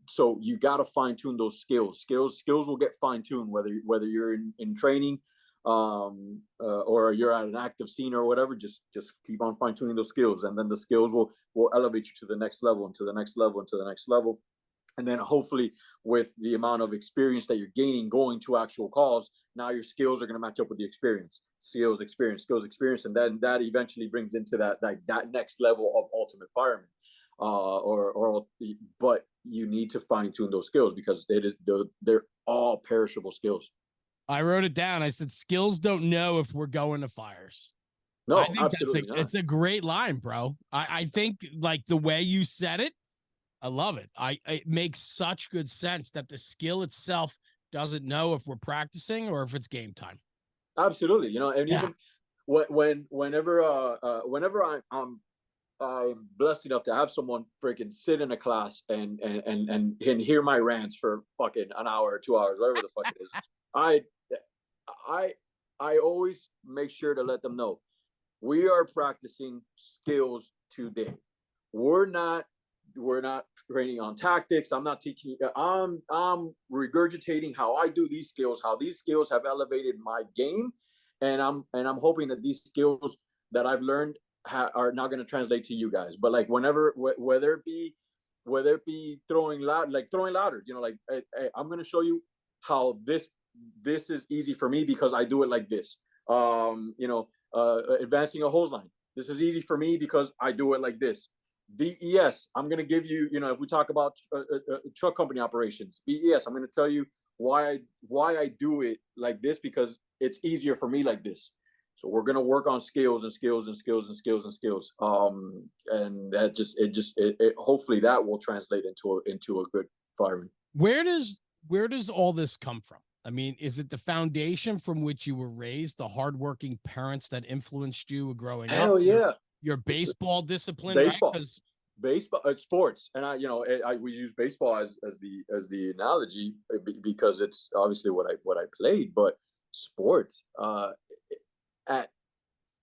so you got to fine tune those skills. Skills will get fine tuned whether you're in training, or you're at an active scene or whatever. Just keep on fine tuning those skills, and then the skills will elevate you to the next level, and to the next level, and to the next level. And then hopefully with the amount of experience that you're gaining going to actual calls, now your skills are going to match up with the experience. Skills, experience, and then that eventually brings into that next level of ultimate fireman. But you need to fine tune those skills, because they're all perishable skills. I wrote it down. I said, skills don't know if we're going to fires. No, I think absolutely not. It's a great line, bro. I think like the way you said it, I love it. It makes such good sense that the skill itself doesn't know if we're practicing or if it's game time. Absolutely. And even whenever I'm blessed enough to have someone freaking sit in a class and hear my rants for fucking an hour or 2 hours, whatever the fuck it is. I always make sure to let them know we are practicing skills today. We're not training on tactics. I'm not teaching you. I'm regurgitating how I do these skills, how these skills have elevated my game, and I'm hoping that these skills that I've learned are not going to translate to you guys. But like whenever, whether it be throwing ladders, hey, I'm going to show you how this is easy for me because I do it like this. Advancing a hose line. This is easy for me because I do it like this. BES, I'm going to give you, if we talk about truck company operations, BES, I'm going to tell you why I do it like this, because it's easier for me like this. So we're going to work on skills and skills and skills and skills and skills. And that hopefully that will translate into a good fireman. Where does all this come from? I mean, is it the foundation from which you were raised, the hardworking parents that influenced you growing up? Hell yeah. Your baseball discipline, baseball, right? Baseball, sports, and we use baseball as the analogy because it's obviously what I played. But sports, at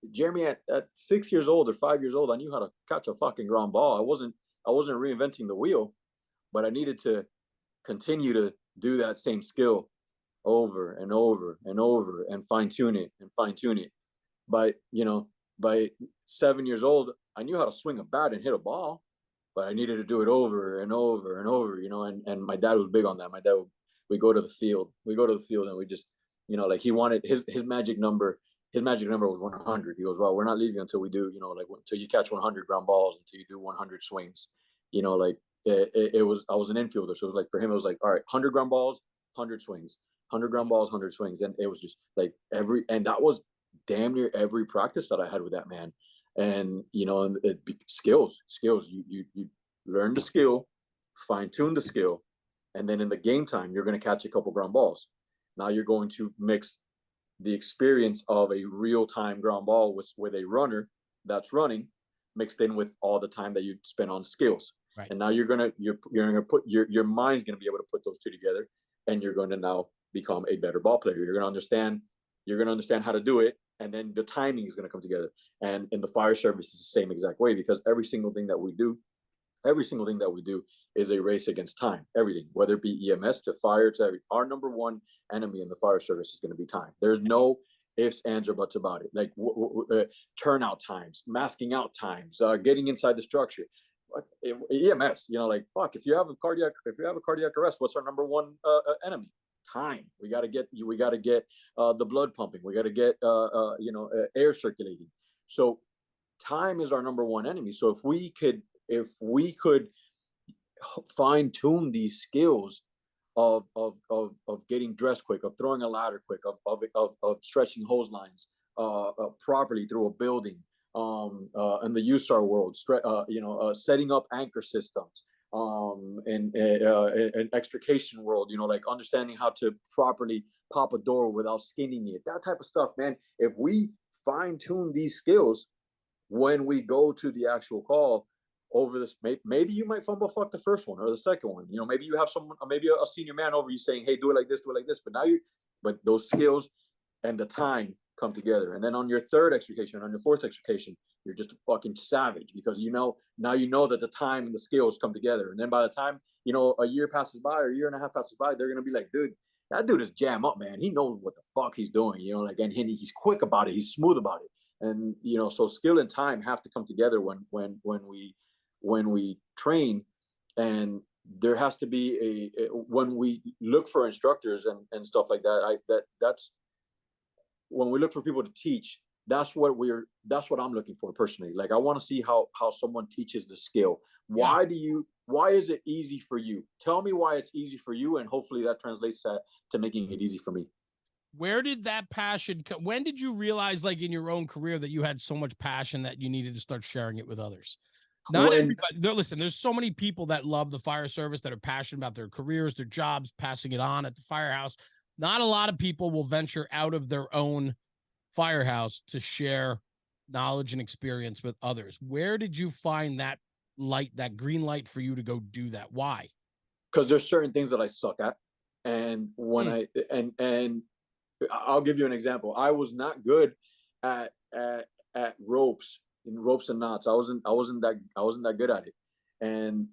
6 years old or 5 years old, I knew how to catch a fucking ground ball. I wasn't reinventing the wheel, but I needed to continue to do that same skill over and over and over and fine tune it. By 7 years old, I knew how to swing a bat and hit a ball, but I needed to do it over and over and over, and my dad was big on that. My dad we go to the field and we just, he wanted his magic number. His magic number was 100. He goes, well, we're not leaving until we do, until you catch 100 ground balls, until you do 100 swings. It was, I was an infielder. So it was like, for him, it was like, all right, 100 ground balls, 100 swings, 100 ground balls, 100 swings. And it was just like and that was damn near every practice that I had with that man. And, skills, you learn the skill, fine tune the skill. And then in the game time, you're going to catch a couple ground balls. Now you're going to mix the experience of a real-time ground ball with a runner that's running, mixed in with all the time that you spend on skills. Right. And now you're gonna put your mind's gonna be able to put those two together, and you're going to now become a better ball player. You're gonna understand how to do it, and then the timing is gonna come together. And in the fire service, it's the same exact way, because every single thing that we do is a race against time. Everything, whether it be EMS to fire to everything. Our number one enemy in the fire service is going to be time. There's no ifs, ands, or buts about it. Like turnout times, masking out times, getting inside the structure. EMS, fuck. If you have a cardiac arrest, what's our number one enemy? Time. We got to get the blood pumping. We got to get air circulating. So time is our number one enemy. So if we could fine tune these skills, of getting dressed quick, of throwing a ladder quick, of stretching hose lines properly through a building. In the USAR world, setting up anchor systems. In extrication world, like understanding how to properly pop a door without skinning it, that type of stuff, man. If we fine tune these skills when we go to the actual call over this, maybe you might fumble fuck the first one or the second one. Maybe you have someone, maybe a senior man over you saying, hey, do it like this, do it like this. But those skills and the time come together. And then on your third extrication, on your fourth extrication, you're just a fucking savage, because now you know that the time and the skills come together. And then by the time, a year passes by or a year and a half passes by, they're going to be like, dude, that dude is jam up, man. He knows what the fuck he's doing, and he's quick about it. He's smooth about it. And, so skill and time have to come together when we train. And there has to be when we look for instructors and stuff like that, that's when we look for people to teach. That's what I'm looking for personally. Like, I want to see how someone teaches the skill. Why is it easy for you? Tell me why it's easy for you, and hopefully that translates to making it easy for me. Where did that passion come? When did you realize, like, in your own career, that you had so much passion that you needed to start sharing it with others? Everybody. Listen, there's so many people that love the fire service, that are passionate about their careers, their jobs, passing it on at the firehouse. Not a lot of people will venture out of their own firehouse to share knowledge and experience with others. Where did you find that light, that green light for you to go do that? Why? Because there's certain things that I suck at. And when I'll give you an example. I was not good at ropes and knots. I wasn't that good at it. And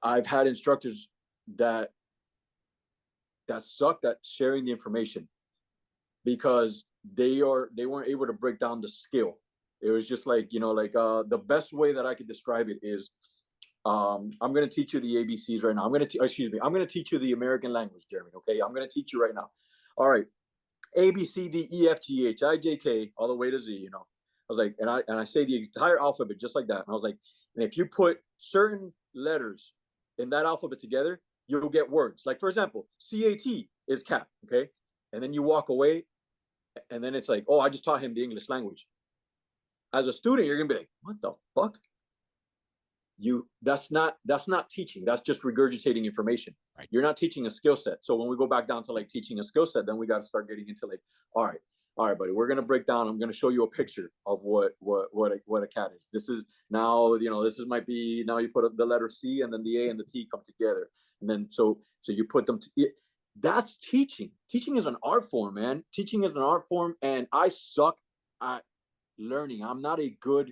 I've had instructors that sucked at sharing the information, because they weren't able to break down the skill. It was just like, the best way that I could describe it is, I'm going to teach you the ABCs right now. I'm going to teach you the American language, Jeremy. Okay. I'm going to teach you right now. All right. A, B, C, D, E, F, G, H, I, J, K, all the way to Z, I was like, and I say the entire alphabet just like that. And I was like, and if you put certain letters in that alphabet together, you'll get words. Like, for example, CAT is cat. Okay. And then you walk away, and then it's like, oh, I just taught him the English language. As a student, you're going to be like, what the fuck? That's not teaching. That's just regurgitating information. Right. You're not teaching a skill set. So when we go back down to like teaching a skill set, then we got to start getting into like, all right, buddy, we're going to break down. I'm going to show you a picture of what a cat is. This is now, might be, now you put the letter C, and then the A and the T come together. And then, so you put them that's teaching. Teaching is an art form, man. Teaching is an art form. And I suck at learning. I'm not a good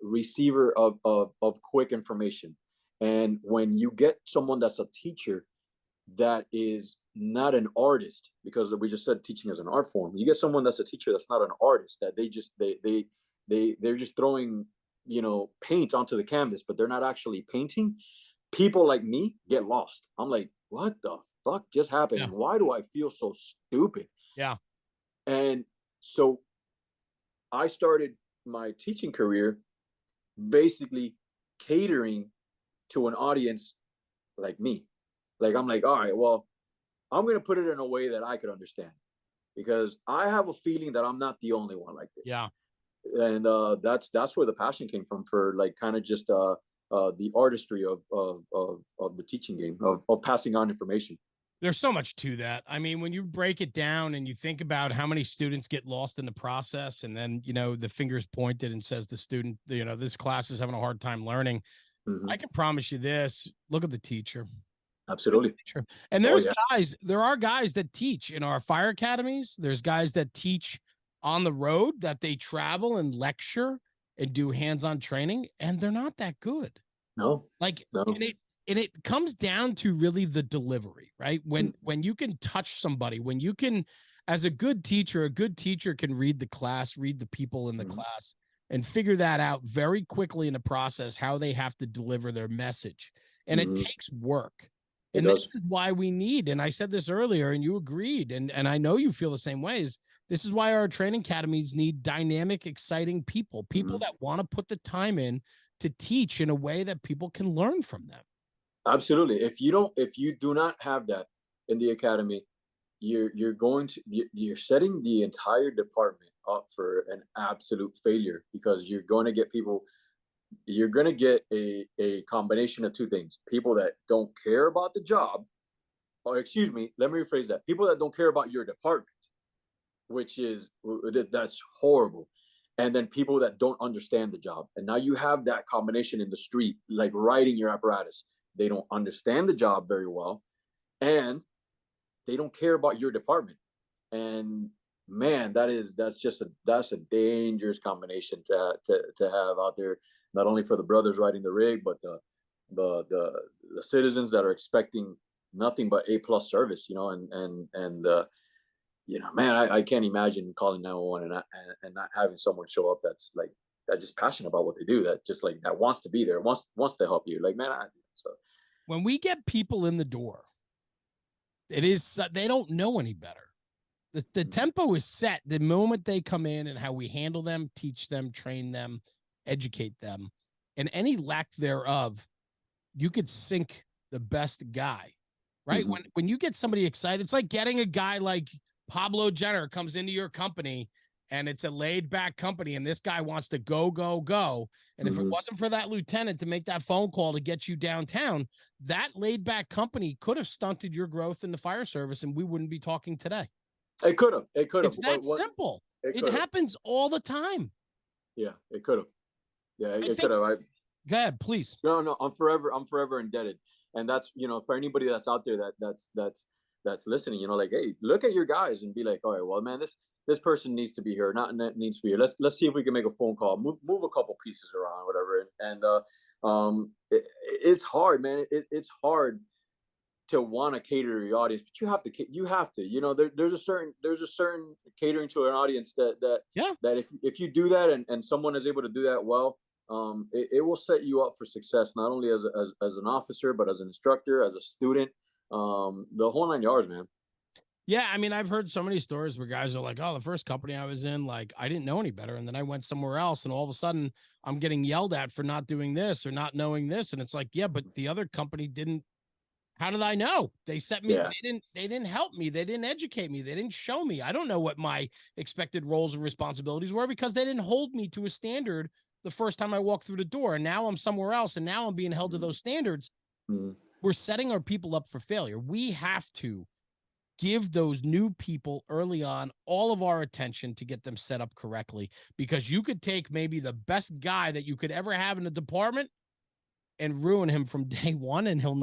receiver of quick information. And when you get someone that's a teacher that is not an artist, because we just said teaching is an art form, you get someone that's a teacher that's not an artist, that they're just throwing paint onto the canvas, but they're not actually painting. People like me get lost. I'm like, what the fuck just happened? Yeah. Why do I feel so stupid? Yeah. And so I started my teaching career basically catering to an audience like me. Like, I'm like, all right, well, I'm going to put it in a way that I could understand, because I have a feeling that I'm not the only one like this. Yeah. And that's where the passion came from, for like kind of just the artistry of the teaching game, of passing on information. There's so much to that. I mean, when you break it down and you think about how many students get lost in the process, and then, the finger's pointed and says the student, this class is having a hard time learning. Mm-hmm. I can promise you this. Look at the teacher. Absolutely. And there's there are guys that teach in our fire academies. There's guys that teach on the road, that they travel and lecture and do hands-on training, and they're not that good. No. And it comes down to really the delivery, right? When you can touch somebody, when you can, as a good teacher can read the class, read the people in the class, and figure that out very quickly in the process, how they have to deliver their message. And it takes work. And this is why we need, and I said this earlier, and you agreed, and I know you feel the same ways. This is why our training academies need dynamic, exciting people that want to put the time in to teach in a way that people can learn from them. Absolutely. If you do not have that in the academy, you're setting the entire department up for an absolute failure, because you're going to get a combination of two things: people that don't care about the job, or excuse me, let me rephrase that: people that don't care about your department, which is that's horrible. And then people that don't understand the job. And now you have that combination in the street, like riding your apparatus. They don't understand the job very well, and they don't care about your department. And man, that's a dangerous combination to have out there, not only for the brothers riding the rig, but the citizens that are expecting nothing but A+ service, man, I can't imagine calling 911 and not having someone show up that's like that, just passionate about what they do, that just like that wants to be there, wants to help you. Like, man, so When we get people in the door, it is they don't know any better. The tempo is set the moment they come in, and how we handle them, teach them, train them, educate them, and any lack thereof, you could sink the best guy, right? When you get somebody excited, it's like getting a guy like Pablo Gener comes into your company, and it's a laid back company, and this guy wants to go, go, go. And if it wasn't for that lieutenant to make that phone call to get you downtown, that laid back company could have stunted your growth in the fire service, and we wouldn't be talking today. It could have. It's that simple. It happens all the time. Yeah, it could have. Yeah, it could have. Go ahead, please. No, I'm forever indebted. And that's, for anybody that's out there that's listening, like, hey, look at your guys and be like, all right, well, man, this person needs to be here, not needs to be here. Let's see if we can make a phone call, move a couple pieces around, whatever. And it's hard, man. It's hard to want to cater to your audience, but you have to, there's a certain catering to an audience that if you do that, and someone is able to do that well, it will set you up for success, not only as an officer, but as an instructor, as a student, the whole nine yards, man. Yeah, I mean, I've heard so many stories where guys are like, oh, the first company I was in, like, I didn't know any better. And then I went somewhere else, and all of a sudden I'm getting yelled at for not doing this or not knowing this. And it's like, yeah, but the other company didn't. How did I know? They set me. Yeah. They didn't help me. They didn't educate me. They didn't show me. I don't know what my expected roles and responsibilities were, because they didn't hold me to a standard the first time I walked through the door. And now I'm somewhere else, and now I'm being held to those standards. We're setting our people up for failure. We have to give those new people early on all of our attention to get them set up correctly, because you could take maybe the best guy that you could ever have in the department and ruin him from day one, and he'll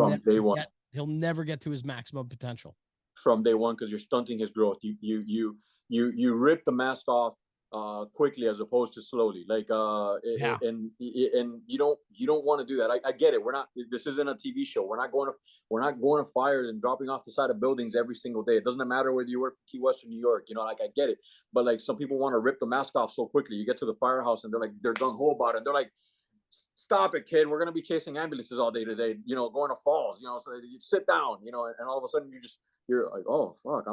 never get to his maximum potential from day one, because you're stunting his growth. You rip the mask off quickly as opposed to slowly, like and you don't want to do that. I get it. This isn't a TV show. We're not going to fires and dropping off the side of buildings every single day. It doesn't matter whether you work for Key West or New York, like, I get it. But like, some people want to rip the mask off so quickly. You get to the firehouse and they're gung-ho about it. And they're like, stop it, kid. We're going to be chasing ambulances all day today, going to falls, so you sit down, and all of a sudden you're like, oh fuck,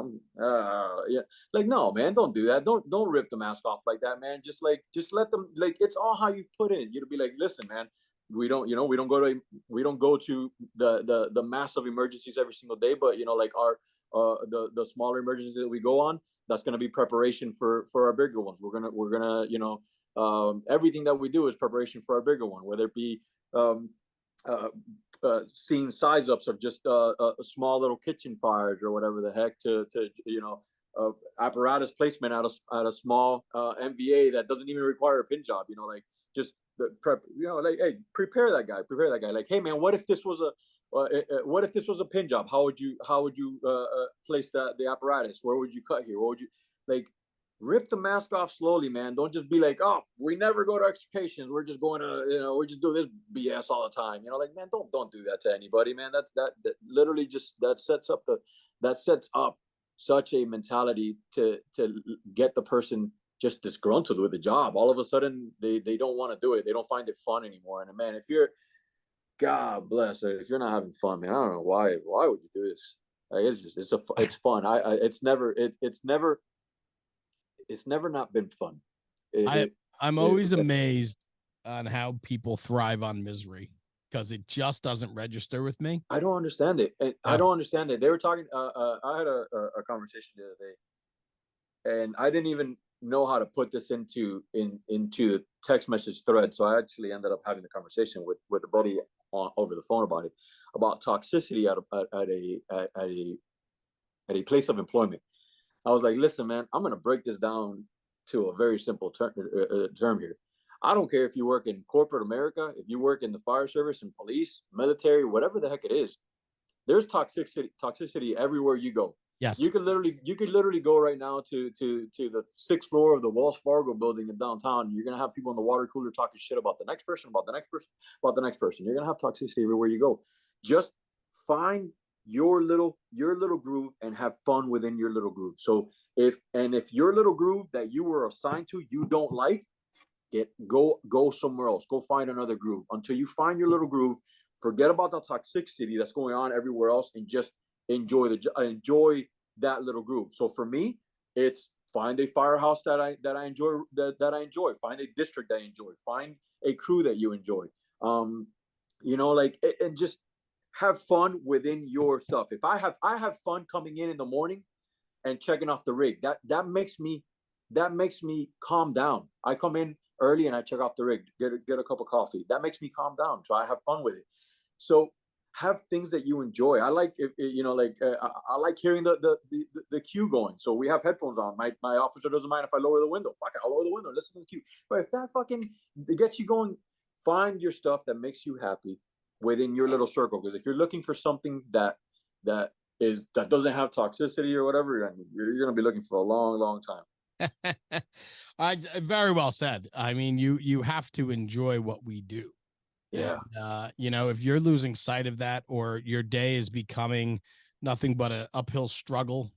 like, no, man, don't do that. Don't rip the mask off like that, man. Just let them, like, it's all how you put it. Be like, listen, man, we don't go to the massive emergencies every single day, but like our the smaller emergencies that we go on, that's going to be preparation for our bigger ones. We're gonna everything that we do is preparation for our bigger one, whether it be seeing size ups of just small little kitchen fires or whatever the heck, to apparatus placement at a small MVA that doesn't even require a pin job, like, just prep, like, hey, prepare that guy, like, hey man, what if this was a pin job? How would you place the apparatus? Where would you cut here? What would you, like, rip the mask off slowly, man. Don't just be like, oh, we never go to extrications. We're just going to, we just do this BS all the time. Like, man, don't do that to anybody, man. That literally just, that sets up such a mentality to get the person just disgruntled with the job. All of a sudden, they don't want to do it. They don't find it fun anymore. And man, God bless it, if you're not having fun, man, I don't know why would you do this? Like, it's fun. It's never not been fun. I'm always amazed on how people thrive on misery, because it just doesn't register with me. I don't understand it. I don't understand it. They were talking. I had a conversation the other day, and I didn't even know how to put this into the text message thread. So I actually ended up having the conversation with a buddy over the phone about toxicity at a place of employment. I was like, listen, man, I'm going to break this down to a very simple term here. I don't care if you work in corporate America, if you work in the fire service and police, military, whatever the heck it is, there's toxicity everywhere you go. Yes. You could literally go right now to the 6th floor of the Wells Fargo building in downtown. You're gonna have people in the water cooler talking shit about the next person, about the next person, about the next person. You're gonna have toxicity everywhere you go. Just find your little groove and have fun within your little groove. So if your little groove that you were assigned to you don't like, go somewhere else. Go find another groove until you find your little groove. Forget about the toxicity that's going on everywhere else and just enjoy that little groove. So for me, it's find a firehouse that I enjoy, that I enjoy. Find a district that I enjoy. Find a crew that you enjoy. And just have fun within your stuff. If I have fun coming in the morning and checking off the rig, that makes me calm down. I come in early and I check off the rig, get a cup of coffee. That makes me calm down. So I have fun with it. So have things that you enjoy. I like, I like hearing the cue going. So we have headphones on. My officer doesn't mind if I lower the window. Fuck it, I'll lower the window, listen to the cue. But if that fucking gets you going, find your stuff that makes you happy within your little circle. Because if you're looking for something that doesn't have toxicity or whatever, you're going to be looking for a long, long time. Very well said. I mean, you have to enjoy what we do. Yeah. And, if you're losing sight of that, or your day is becoming nothing but an uphill struggle,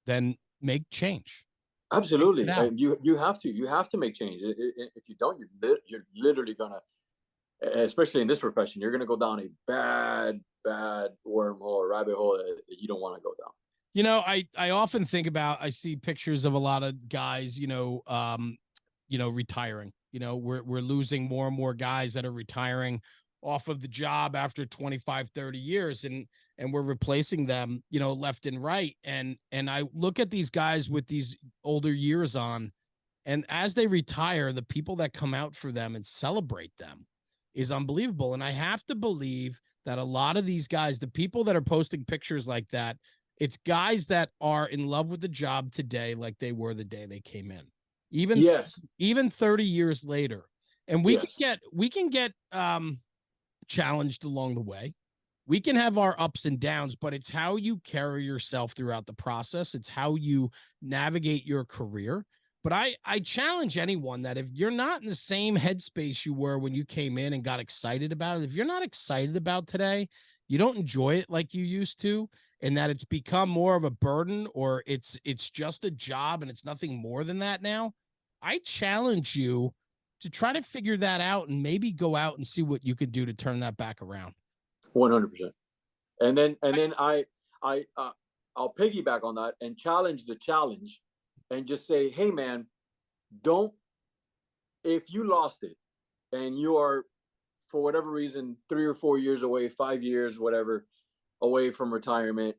then make change. Absolutely. And you have to make change. If you don't, you're literally gonna, especially in this profession, you're gonna go down a bad wormhole, rabbit hole that you don't want to go down. I often think about, I see pictures of a lot of guys, retiring. We're losing more and more guys that are retiring off of the job after 25, 30 years, and we're replacing them, left and right. And I look at these guys with these older years on, and as they retire, the people that come out for them and celebrate them is unbelievable. And I have to believe that a lot of these guys, the people that are posting pictures like that, it's guys that are in love with the job today like they were the day they came in. Even 30 years later. And we can get challenged along the way. We can have our ups and downs, but it's how you carry yourself throughout the process. It's how you navigate your career. But I challenge anyone that if you're not in the same headspace you were when you came in and got excited about it, if you're not excited about today, you don't enjoy it like you used to, and that it's become more of a burden, or it's just a job and it's nothing more than that now, I challenge you to try to figure that out and maybe go out and see what you could do to turn that back around. 100%. And then I'll piggyback on that and challenge the challenge and just say, hey man, if you lost it and you are, for whatever reason, 3 or 4 years away, 5 years, whatever, away from retirement,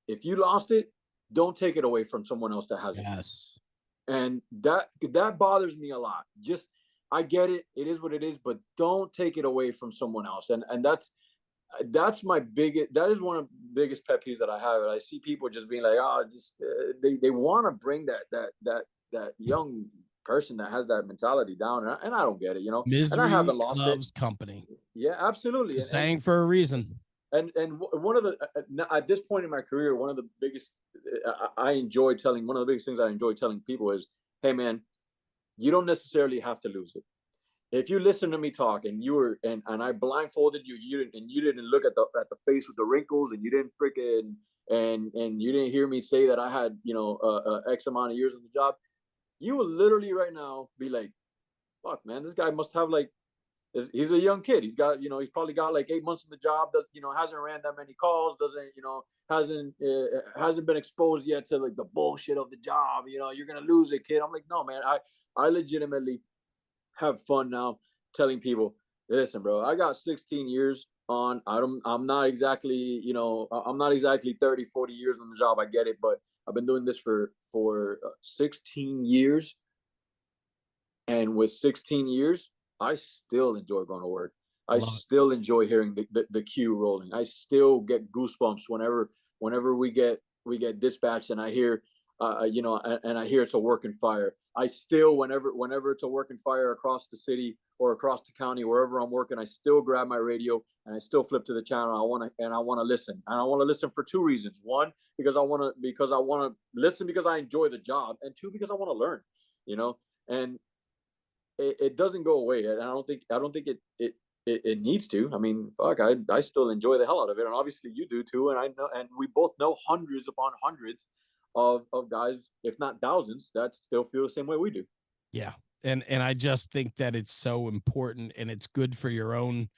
if you lost it, don't take it away from someone else that has it. Yes. And that bothers me a lot. Just, I get it. It is what it is, but don't take it away from someone else. And that's my that is one of the biggest pet peeves that I have. And I see people just being like, they want to bring that young person that has that mentality down. And I don't get it, Misery and I haven't lost loves company. Yeah, absolutely. Saying for a reason. And one of the, at this point in my career, one of the biggest things I enjoy telling people is, hey man, you don't necessarily have to lose it. If you listen to me talk and I blindfolded you, you didn't look at the face with the wrinkles, and you didn't freaking, and you didn't hear me say that I had, X amount of years on the job, you will literally right now be like, fuck man, this guy must have he's a young kid. He's got, he's probably got 8 months on the job. Hasn't ran that many calls. Hasn't been exposed yet to the bullshit of the job. You're gonna lose it, kid. I'm like, no, man. I legitimately have fun now telling people Listen, bro, I got 16 years on. I'm not exactly, I'm not exactly 30, 40 years on the job. I get it, but I've been doing this for 16 years, and with 16 years, I still enjoy going to work. I I love it. still enjoy hearing the cue rolling. I still get goosebumps whenever we get dispatched and I hear and I hear it's a working fire. I still, whenever it's a working fire across the city or across the county, wherever I'm working, I still grab my radio and I still flip to the channel. I want to listen, and I want to listen for two reasons. One, because I want to listen because I enjoy the job, and two, because I want to learn. You know, and it doesn't go away, and I don't think it needs to. I mean, fuck, I still enjoy the hell out of it, and obviously you do too. And I know, and we both know hundreds upon hundreds of guys, if not thousands, that still feel the same way we do. Yeah. And I just think that it's so important and it's good for your own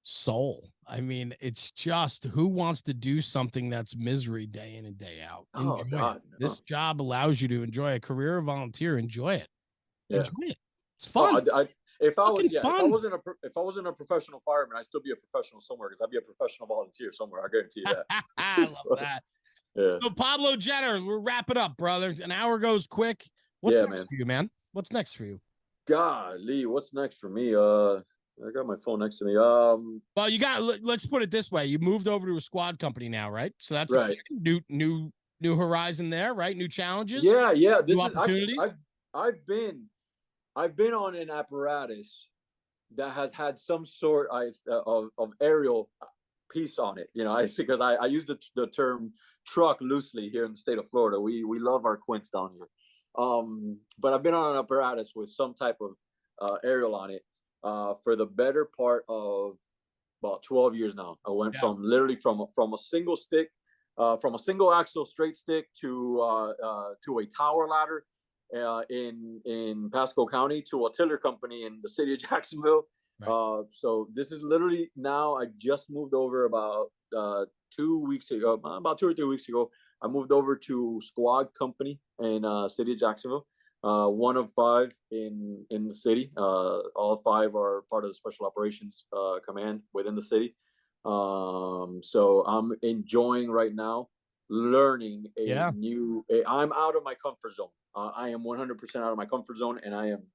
soul. I mean, it's just who wants to do something that's misery day in and day out? Oh Enjoy it. God, no. This job allows you to enjoy a career volunteer. Enjoy it. Yeah. Enjoy it. It's Oh, fun. if I was, Fucking yeah, fun. if I wasn't a professional fireman, I'd still be a professional somewhere, because I'd be a professional volunteer somewhere. I guarantee you I that. love that. Yeah. So Pablo Gener, we're wrapping up, brother. An hour goes quick. What's Yeah, next man. for you, man? What's next for you? Golly, what's next for me? I got my phone next to me. Well, let's put it this way. You moved over to a squad company now, right? So that's Right. exciting. New horizon there, right? New challenges, Yeah, yeah. new This is actually opportunities. I've been I've been on an apparatus that has had some sort of aerial piece on it. Because I use the term truck loosely here in the state of Florida. We love our quints down here. But I've been on an apparatus with some type of aerial on it for the better part of about 12 years now. I went Yeah. from literally from a single stick, from a single axle straight stick to a tower ladder in Pasco County, to a tiller company in the city of Jacksonville. Right. So this is literally now. I just moved over about 2 weeks ago, about 2 or 3 weeks ago. I moved over to Squad Company in city of Jacksonville. One of five in the city. All five are part of the Special Operations Command within the city. So I'm enjoying right now learning Yeah. I'm out of my comfort zone. I am 100% out of my comfort zone, and I am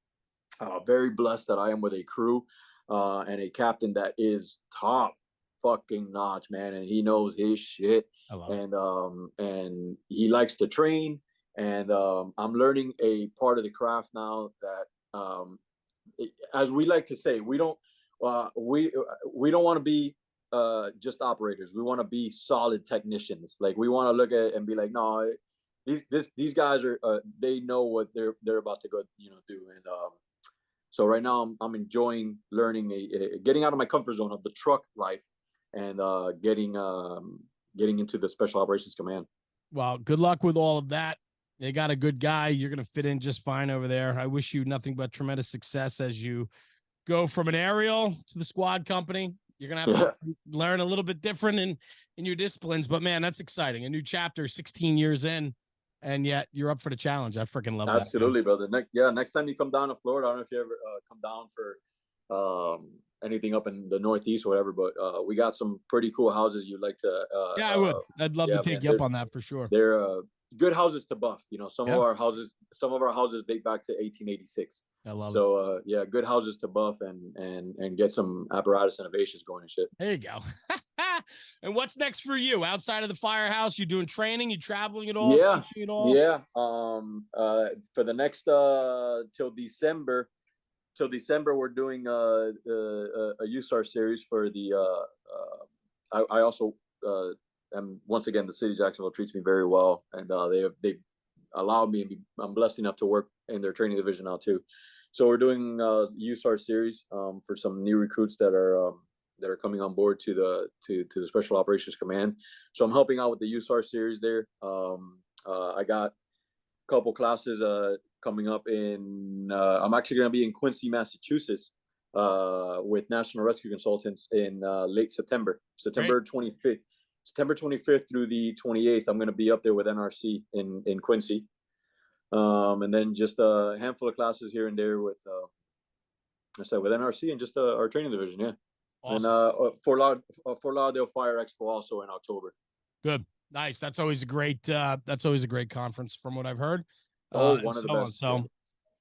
very blessed that I am with a crew and a captain that is top fucking notch, man, and he knows his shit, I love it. and he likes to train, and I'm learning a part of the craft now that, as we like to say, we don't want to be just operators. We want to be solid technicians. Like, we want to look at it and be like, no, these guys are they know what they're about to go do. And so right now I'm enjoying getting out of my comfort zone of the truck life, and getting into the Special Operations Command. Well, good luck with all of that. They got a good guy. You're going to fit in just fine over there. I wish you nothing but tremendous success as you go from an aerial to the squad company. You're going to have to learn a little bit different in your disciplines, but man, that's exciting. A new chapter, 16 years in, and yet you're up for the challenge. I freaking love that, man. Absolutely, brother. Next time you come down to Florida, I don't know if you ever come down for anything up in the Northeast or whatever, but we got some pretty cool houses you'd like to. Yeah, I would. I'd love to Yeah, take man. you up on that for sure. They're good houses to buff. Some Yeah. of our houses date back to 1886. I love it. So yeah, good houses to buff and get some apparatus innovations going and shit. There you go. And what's next for you outside of the firehouse? You doing training? You traveling at all? Yeah, Teaching at all? yeah. For the next till December, we're doing a USAR series for the. I also am, once again, the city of Jacksonville treats me very well, and they allowed me, and I'm blessed enough to work in their training division now too. So we're doing USAR series for some new recruits that are coming on board to the Special Operations Command. So I'm helping out with the USAR series there. I got a couple classes coming up in. I'm actually going to be in Quincy, Massachusetts, with National Rescue Consultants in late September 25th. September 25th through the 28th, I'm going to be up there with NRC in Quincy. And then just a handful of classes here and there with I said with NRC and just our training division, yeah. Awesome. And Fort Lauderdale Fire Expo also in October. Good. Nice. That's always a great conference from what I've heard. One of the best. So,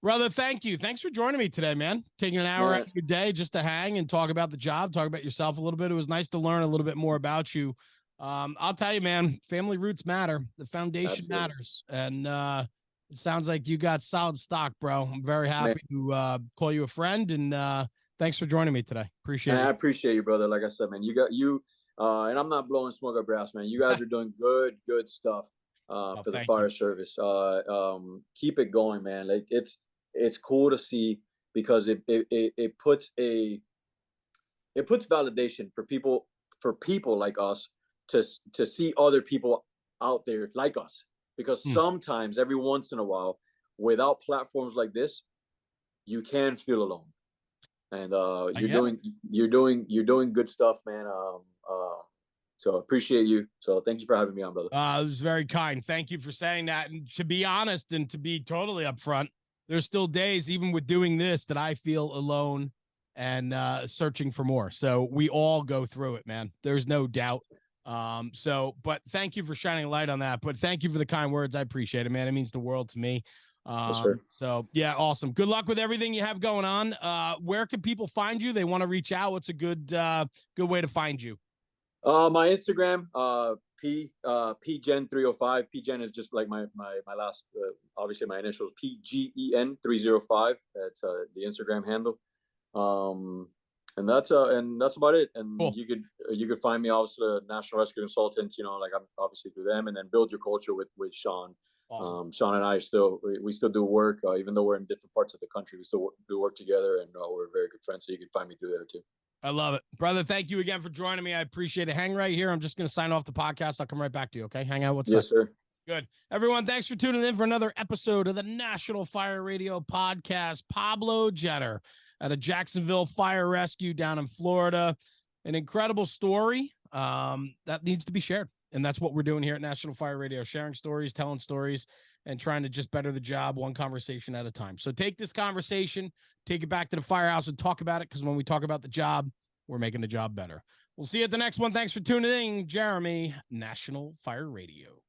brother, thank you. Thanks for joining me today, man. Taking an hour out of your day just to hang and talk about the job, talk about yourself a little bit. It was nice to learn a little bit more about you. I'll tell you, man, family roots matter. The foundation matters. And it sounds like you got solid stock, bro. I'm very happy to call you a friend, and thanks for joining me today. Appreciate it. I appreciate you, brother. Like I said, man, and I'm not blowing smoke up brass, man. You guys are doing good stuff for the fire service. Keep it going, man. Like it's cool to see, because it puts validation for people like us to see other people out there like us, because sometimes, every once in a while, without platforms like this, you can feel alone. And you're doing good stuff, man. So appreciate you. So thank you for having me on, brother. It was very kind. Thank you for saying that. And to be honest, and to be totally upfront, there's still days, even with doing this, that I feel alone and searching for more. So we all go through it, man. There's no doubt. But thank you for shining a light on that. But thank you for the kind words. I appreciate it, man. It means the world to me. So yeah, awesome. Good luck with everything you have going on. Where can people find you? They want to reach out. What's a good way to find you? My Instagram, pgen305. Pgen is just like my last, obviously my initials, PGEN305. That's the Instagram handle. And that's about it. And cool. You could find me also National Rescue Consultants, like I'm obviously through them, and then Build Your Culture with Sean. Awesome. Sean and I still do work, even though we're in different parts of the country. We still do work together, and we're very good friends. So you can find me through there too. I love it, brother. Thank you again for joining me. I appreciate it. Hang right here. I'm just going to sign off the podcast. I'll come right back to you. Okay. Hang out. Yes, sir. Good. Everyone, thanks for tuning in for another episode of the National Fire Radio Podcast. Pablo Gener at a Jacksonville Fire Rescue down in Florida. An incredible story that needs to be shared. And that's what we're doing here at National Fire Radio, sharing stories, telling stories, and trying to just better the job one conversation at a time. So take this conversation, take it back to the firehouse and talk about it, because when we talk about the job, we're making the job better. We'll see you at the next one. Thanks for tuning in. Jeremy, National Fire Radio.